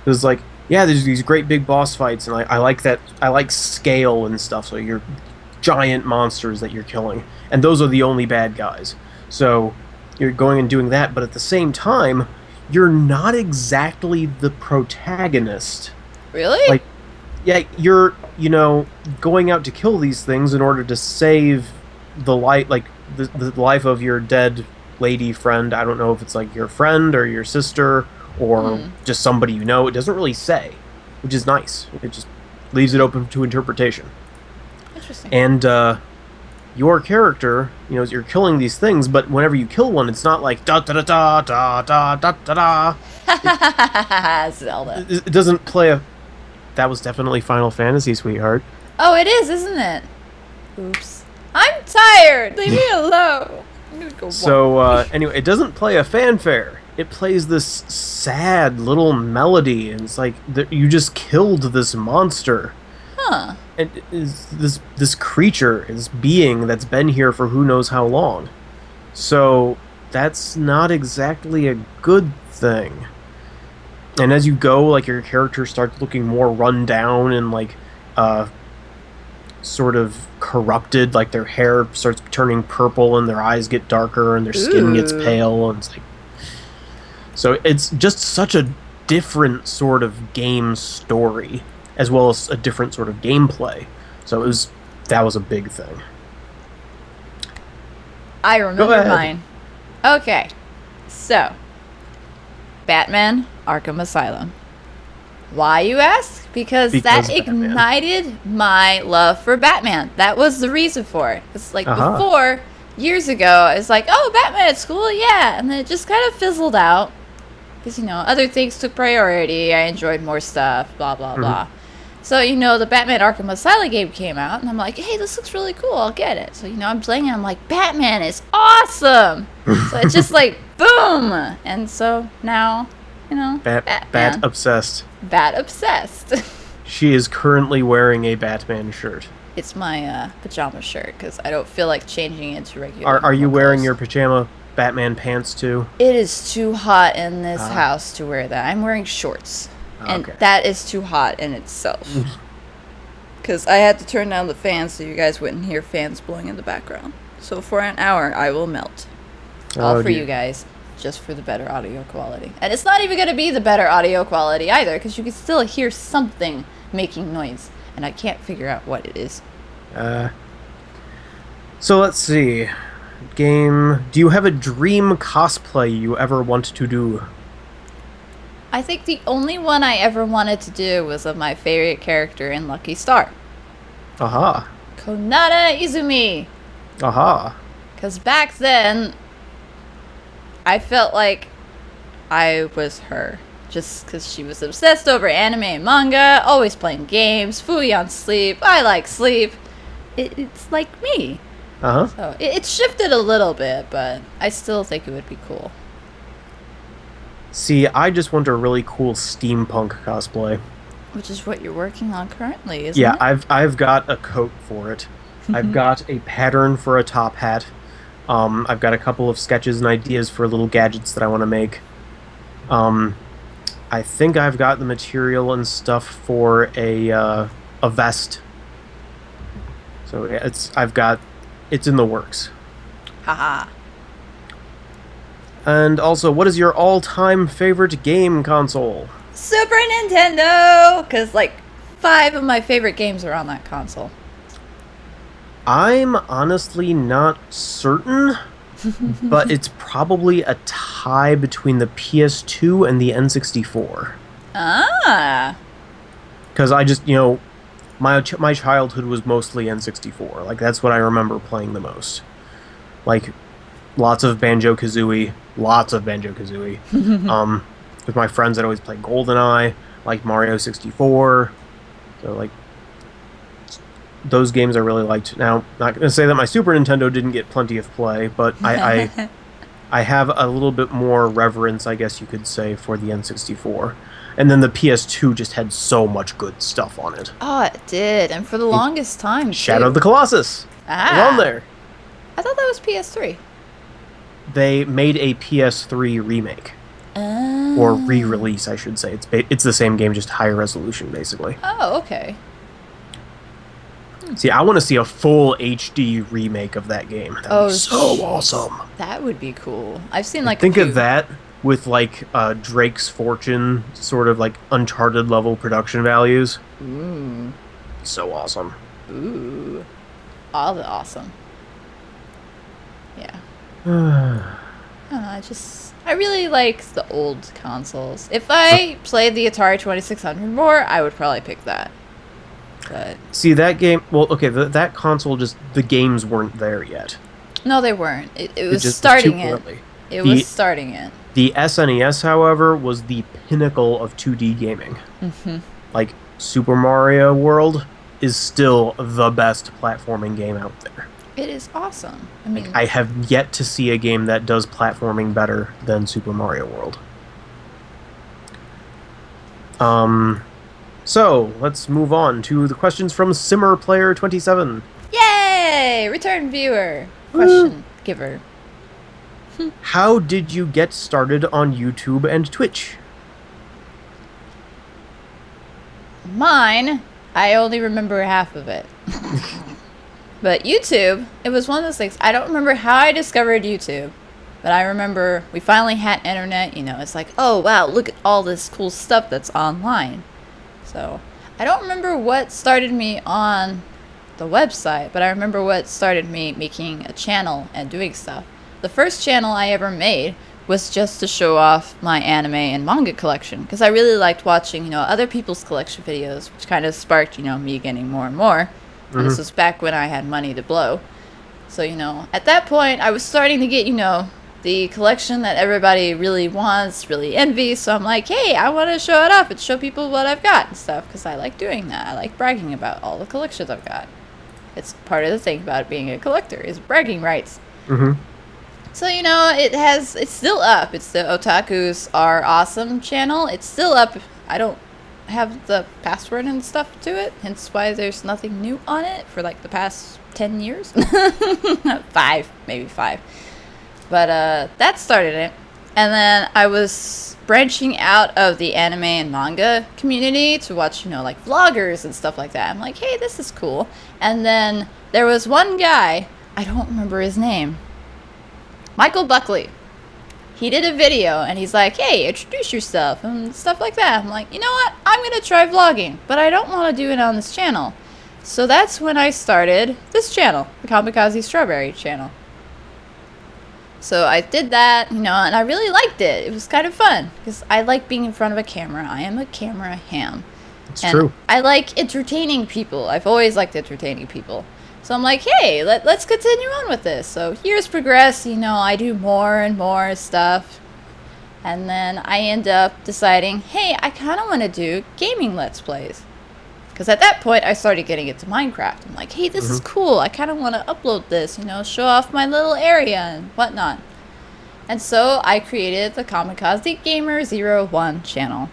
It was like, yeah, there's these great big boss fights, and I like that. I like scale and stuff, so you're giant monsters that you're killing, and those are the only bad guys. So you're going and doing that, but at the same time, you're not exactly the protagonist. Really? Like, yeah, you're, going out to kill these things in order to save the life, like the life of your dead lady friend. I don't know if it's like your friend or your sister or just somebody you know. It doesn't really say, which is nice. It just leaves it open to interpretation. Interesting. And your character, you're killing these things, but whenever you kill one, it's not like da da da da da da da da. Zelda. It doesn't play a. That was definitely Final Fantasy, sweetheart. Oh, it is, isn't it? Oops. I'm tired. Leave me alone. I'm gonna go So anyway, it doesn't play a fanfare. It plays this sad little melody, and it's like you just killed this monster. Huh. And this creature, this being that's been here for who knows how long. So that's not exactly a good thing. And as you go, like your character starts looking more run down and like sort of corrupted, like their hair starts turning purple and their eyes get darker and their skin gets pale, and it's like, so it's just such a different sort of game story as well as a different sort of gameplay. So that was a big thing. I remember mine. Okay. So, Batman Arkham Asylum. Why, you ask? Because that Batman. ignited my love for Batman. That was the reason for it. It's like before, years ago, it's like, oh, Batman at school, yeah. And then it just kind of fizzled out. Because, other things took priority. I enjoyed more stuff, blah, blah, blah. So, the Batman Arkham Asylum game came out, and I'm like, hey, this looks really cool. I'll get it. So, I'm playing it. I'm like, Batman is awesome. So it's just like, boom. And so now, Batman. Bat obsessed. Bat obsessed. She is currently wearing a Batman shirt. It's my pajama shirt because I don't feel like changing it to regular. Are you wearing clothes. your pajama Batman pants too? It is too hot in this house to wear that. I'm wearing shorts. And that is too hot in itself. Because I had to turn down the fans so you guys wouldn't hear fans blowing in the background. So for an hour, I will melt. All for you guys. Just for the better audio quality. And it's not even going to be the better audio quality either, because you can still hear something making noise. And I can't figure out what it is. So let's see. Game. Do you have a dream cosplay you ever want to do? I think the only one I ever wanted to do was of my favorite character in Lucky Star. Aha. Konata Izumi. Aha. Because back then, I felt like I was her. Just because she was obsessed over anime and manga, always playing games, fooey on sleep. I like sleep. It's like me. So it's shifted a little bit, but I still think it would be cool. See, I just want a really cool steampunk cosplay. Which is what you're working on currently, isn't Yeah, it? I've got a coat for it. I've got a pattern for a top hat. I've got a couple of sketches and ideas for little gadgets that I want to make. Um, I think I've got the material and stuff for a vest. So yeah, it's in the works. Haha. And also, what is your all-time favorite game console? Super Nintendo! Because, like, 5 of my favorite games are on that console. I'm honestly not certain, but it's probably a tie between the PS2 and the N64. Ah. Because my childhood was mostly N64. Like that's what I remember playing the most. Like lots of Banjo Kazooie. With my friends, I'd always play GoldenEye, like Mario 64. So like those games I really liked. Now, not going to say that my Super Nintendo didn't get plenty of play, but I have a little bit more reverence, I guess you could say, for the N64. And then the PS2 just had so much good stuff on it. Oh, it did. And for the longest time, Shadow of too. the Colossus was on there. I thought that was PS3. They made a PS3 remake. Oh. Or re-release, I should say. It's the same game, just higher resolution, basically. Oh, okay. See, I want to see a full HD remake of that game. That'd be so awesome. That would be cool. I've seen like Think of that with like Drake's Fortune, sort of like Uncharted level production values. Ooh. So awesome. Ooh. All the awesome. Yeah. I really like the old consoles. If I played the Atari 2600 more, I would probably pick that. But see that game. Well, okay, that console the games weren't there yet. No, they weren't. It was starting it. It was starting it. The SNES, however, was the pinnacle of 2D gaming. Mm-hmm. Like Super Mario World is still the best platforming game out there. It is awesome. I mean, I have yet to see a game that does platforming better than Super Mario World. So, let's move on to the questions from Simmer Player 27. Yay! Return viewer. Question giver. How did you get started on YouTube and Twitch? Mine, I only remember half of it. But YouTube, it was one of those things. I don't remember how I discovered YouTube, but I remember we finally had internet. You know, it's like, oh, wow, look at all this cool stuff that's online. So I don't remember what started me on the website, but I remember what started me making a channel and doing stuff. The first channel I ever made was just to show off my anime and manga collection, because I really liked watching, you know, other people's collection videos, which kind of sparked, you know, me getting more and more. And this was back when I had money to blow. So, you know, at that point, I was starting to get, you know, the collection that everybody really wants, really envies. So I'm like, hey, I want to show it off and show people what I've got and stuff, because I like doing that. I like bragging about all the collections I've got. It's part of the thing about being a collector is bragging rights. Mm-hmm. So, you know, it's still up. It's the Otakus Are Awesome channel. It's still up. I don't have the password and stuff to it, hence why there's nothing new on it for like the past 10 years. 5, maybe 5. But that started it. And then I was branching out of the anime and manga community to watch, you know, like vloggers and stuff like that. I'm like, hey, this is cool. And then there was one guy, I don't remember his name, Michael Buckley. He did a video and he's like, hey, introduce yourself and stuff like that. I'm like, you know what? I'm going to try vlogging, but I don't want to do it on this channel. So that's when I started this channel, the Kamikaze Strawberry channel. So I did that, you know, and I really liked it. It was kind of fun because I like being in front of a camera. I am a camera ham. It's true. I like entertaining people. I've always liked entertaining people. So I'm like, hey, let's continue on with this. So years progress, you know, I do more and more stuff. And then I end up deciding, hey, I kind of want to do gaming Let's Plays. Because at that point, I started getting into Minecraft. I'm like, hey, this is cool. I kind of want to upload this, you know, show off my little area and whatnot. And so I created the Kamikaze Gamer 01 channel.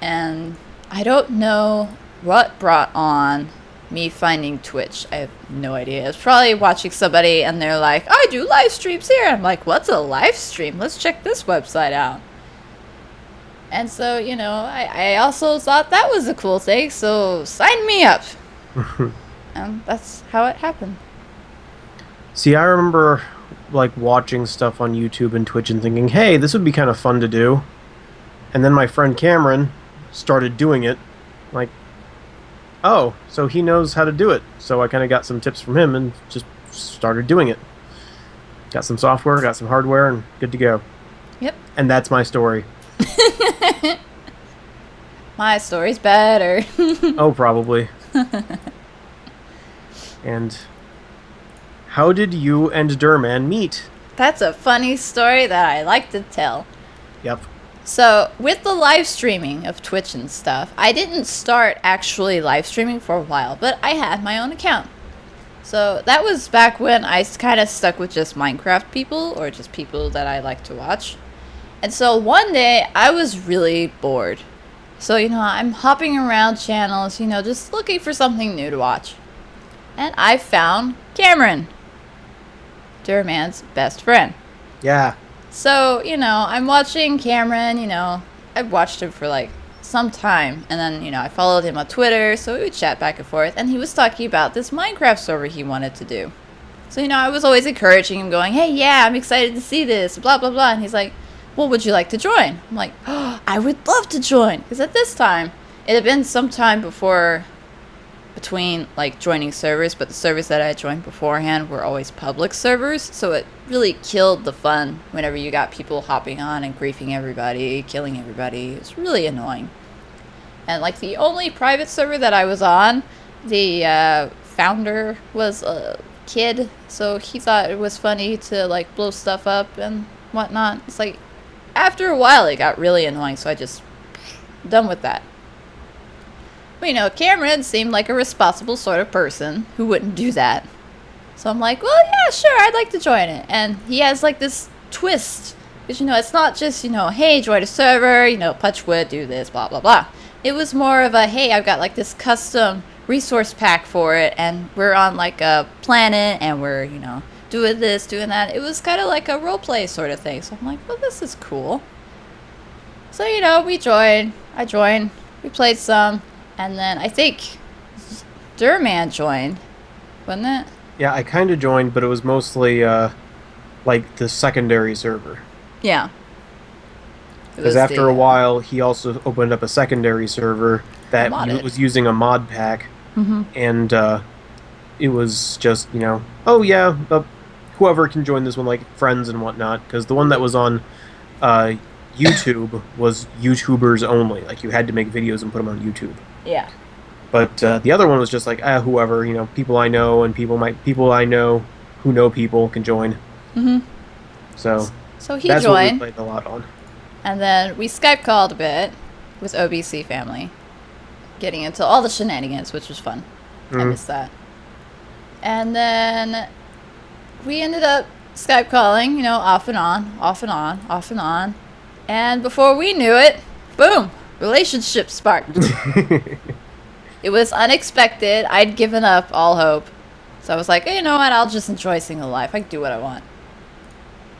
And I don't know what brought on me finding Twitch. I have no idea. I was probably watching somebody and they're like, I do live streams here. I'm like, what's a live stream? Let's check this website out. And so, you know, I also thought that was a cool thing, so sign me up. And that's how it happened. See, I remember like watching stuff on YouTube and Twitch and thinking, hey, this would be kind of fun to do. And then my friend Cameron started doing it. Like, oh, so he knows how to do it. So I kind of got some tips from him and just started doing it. Got some software, got some hardware, and good to go. Yep. And that's my story. My story's better. Oh, probably. And how did you and Durman meet? That's a funny story that I like to tell. Yep. So, with the live streaming of Twitch and stuff, I didn't start actually live streaming for a while, but I had my own account. So, that was back when I kind of stuck with just Minecraft people, or just people that I like to watch. And so, one day, I was really bored. So, you know, I'm hopping around channels, you know, just looking for something new to watch. And I found Cameron, Durman's best friend. Yeah. So, you know, I'm watching Cameron, you know, I've watched him for like some time. And then, you know, I followed him on Twitter, so we would chat back and forth. And he was talking about this Minecraft server he wanted to do. So, you know, I was always encouraging him, going, hey, yeah, I'm excited to see this, blah, blah, blah. And he's like, well, would you like to join? I'm like, oh, I would love to join. Because at this time, it had been some time between like joining servers, but the servers that I joined beforehand were always public servers, so it really killed the fun whenever you got people hopping on and griefing everybody, killing everybody. It was really annoying. And like the only private server that I was on, the founder was a kid, so he thought it was funny to like blow stuff up and whatnot. It's like after a while it got really annoying, so I just done with that. But, you know, Cameron seemed like a responsible sort of person who wouldn't do that. So I'm like, well, yeah, sure, I'd like to join it. And he has, like, this twist. Because, you know, it's not just, you know, hey, join a server, you know, punch wood, do this, blah, blah, blah. It was more of a, hey, I've got, like, this custom resource pack for it, and we're on, like, a planet, and we're, you know, doing this, doing that. It was kind of like a roleplay sort of thing. So I'm like, well, this is cool. So, you know, we joined. I joined. We played some. And then I think Durman joined, wasn't it? Yeah, I kind of joined, but it was mostly like the secondary server. Yeah. Because after a while, he also opened up a secondary server that was using a mod pack. Mm-hmm. And it was just, you know, oh yeah, whoever can join this one, like friends and whatnot. Because the one that was on YouTube was YouTubers only. Like, you had to make videos and put them on YouTube. Yeah. But the other one was just like, whoever, you know, people I know and people I know who know people can join. Mm-hmm. So he that's joined. what we played a lot on. And then we Skype called a bit with OBC family, getting into all the shenanigans, which was fun. I missed that. And then we ended up Skype calling, you know, off and on, off and on, off and on. And before we knew it, boom, relationship sparked. It was unexpected. I'd given up all hope. So I was like, hey, you know what? I'll just enjoy single life. I can do what I want.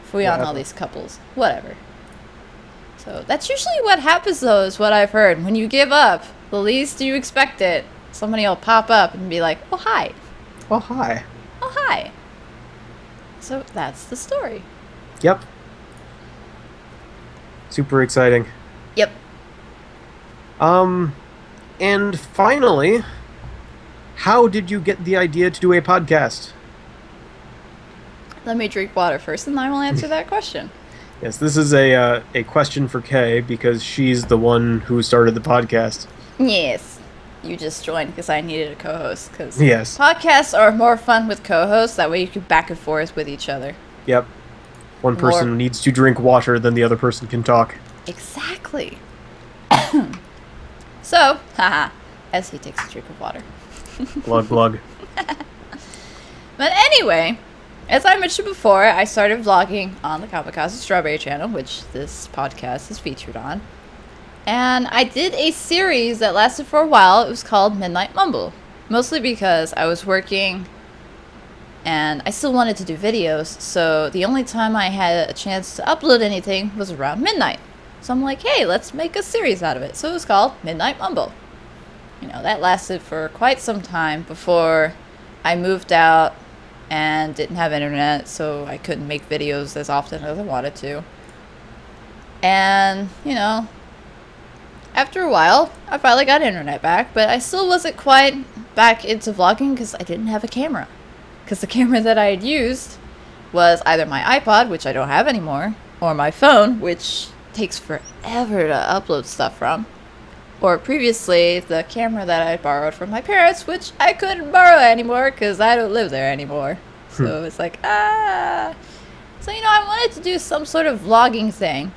Free on all these couples. Whatever. So that's usually what happens, though, is what I've heard. When you give up, the least you expect it, somebody will pop up and be like, oh, hi. Oh, hi. Oh, hi. So that's the story. Yep. Super exciting. Yep. And finally, how did you get the idea to do a podcast? Let me drink water first, and I will answer that question. Yes, this is a question for Kay, because she's the one who started the podcast. Yes. You just joined because I needed a co-host. Because yes, podcasts are more fun with co-hosts. That way you can back and forth with each other. Yep. One person needs to drink water, then the other person can talk. Exactly. So, haha, as he takes a drink of water. Glug, glug. But anyway, as I mentioned before, I started vlogging on the Kamikaze Strawberry channel, which this podcast is featured on. And I did a series that lasted for a while. It was called Midnight Mumble. Mostly because I was working and I still wanted to do videos, so the only time I had a chance to upload anything was around midnight. So I'm like, hey, let's make a series out of it. So it was called Midnight Mumble. You know, that lasted for quite some time before I moved out and didn't have internet, so I couldn't make videos as often as I wanted to. And, you know, after a while, I finally got internet back, but I still wasn't quite back into vlogging because I didn't have a camera. Because the camera that I had used was either my iPod, which I don't have anymore, or my phone, which takes forever to upload stuff from. Or previously, the camera that I borrowed from my parents, which I couldn't borrow anymore because I don't live there anymore. So it's like, So, you know, I wanted to do some sort of vlogging thing,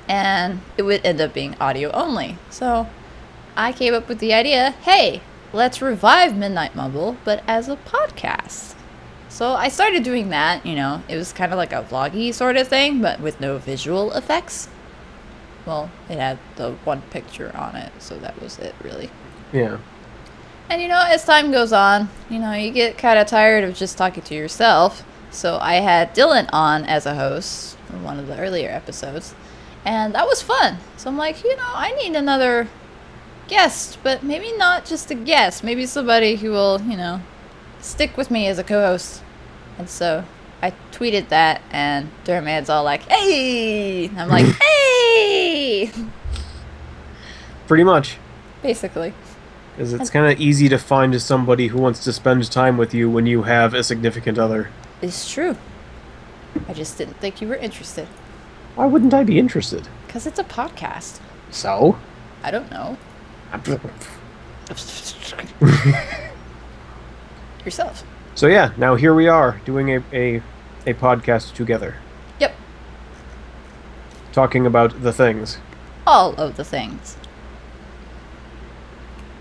and it would end up being audio only. So I came up with the idea, hey, let's revive Midnight Mumble, but as a podcast. So I started doing that, you know, it was kind of like a vloggy sort of thing, but with no visual effects. Well, it had the one picture on it, so that was it, really. Yeah. And, you know, as time goes on, you know, you get kind of tired of just talking to yourself. So I had Dylan on as a host in one of the earlier episodes, and that was fun. So I'm like, you know, I need another guest, but maybe not just a guest. Maybe somebody who will, you know, stick with me as a co-host. And so I tweeted that, and Durman's all like, hey! And I'm like, hey! Pretty much. Basically. Because it's kind of easy to find somebody who wants to spend time with you when you have a significant other. It's true. I just didn't think you were interested. Why wouldn't I be interested? Because it's a podcast. So? I don't know. Yourself. So yeah, now here we are, doing a podcast together. Yep. Talking about the things. All of the things.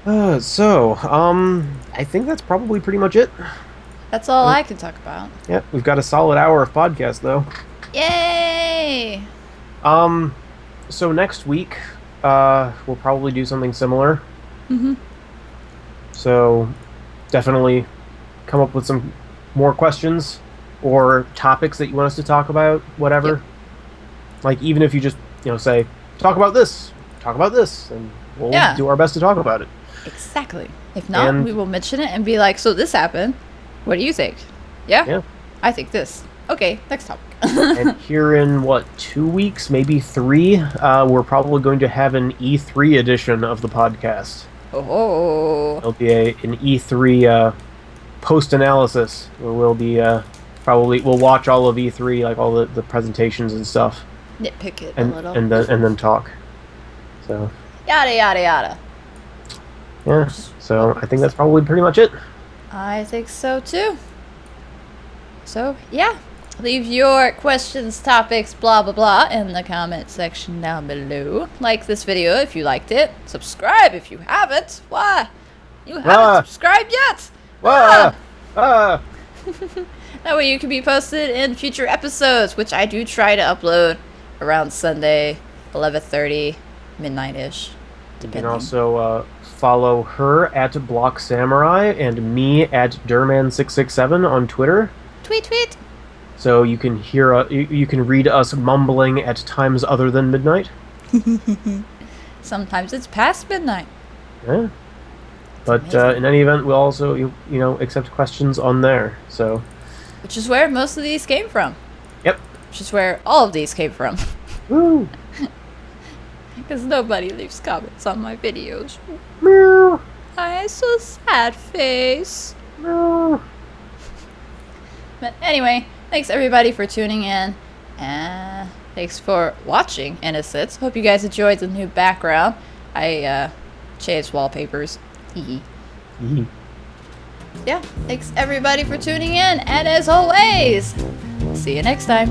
I think that's probably pretty much it. That's all I can talk about. Yeah, we've got a solid hour of podcast, though. Yay! So next week, we'll probably do something similar. Mm-hmm. So, definitely come up with some more questions or topics that you want us to talk about, whatever. Yep. Like, even if you just, you know, say, talk about this, and we'll do our best to talk about it. Exactly. If not, we will mention it and be like, so this happened. What do you think? Yeah? I think this. Okay, next topic. And here in, 2 weeks, maybe 3, we're probably going to have an E3 edition of the podcast. Oh. It'll be an E3 post-analysis, where we'll be we'll watch all of E3, like all the presentations and stuff. Nitpick it a little. And then talk. So. Yada, yada, yada. Yeah, so I think that's probably pretty much it. I think so, too. So, yeah. Leave your questions, topics, blah, blah, blah in the comment section down below. Like this video if you liked it. Subscribe if you haven't. Why? You haven't subscribed yet? That way you can be posted in future episodes, which I do try to upload around Sunday, 11:30, midnight-ish. You can also follow her at Block Samurai and me at Durman667 on Twitter. Tweet. So you can hear, you can read us mumbling at times other than midnight. Sometimes it's past midnight. Yeah. But in any event, we'll also you know accept questions on there. So. Which is where most of these came from. Yep. Which is where all of these came from. Woo. Because nobody leaves comments on my videos. Meow. I'm so sad face. Meow. But anyway, thanks everybody for tuning in. And thanks for watching, Innocents. Hope you guys enjoyed the new background. I changed wallpapers. Yeah, thanks everybody for tuning in. And as always, see you next time.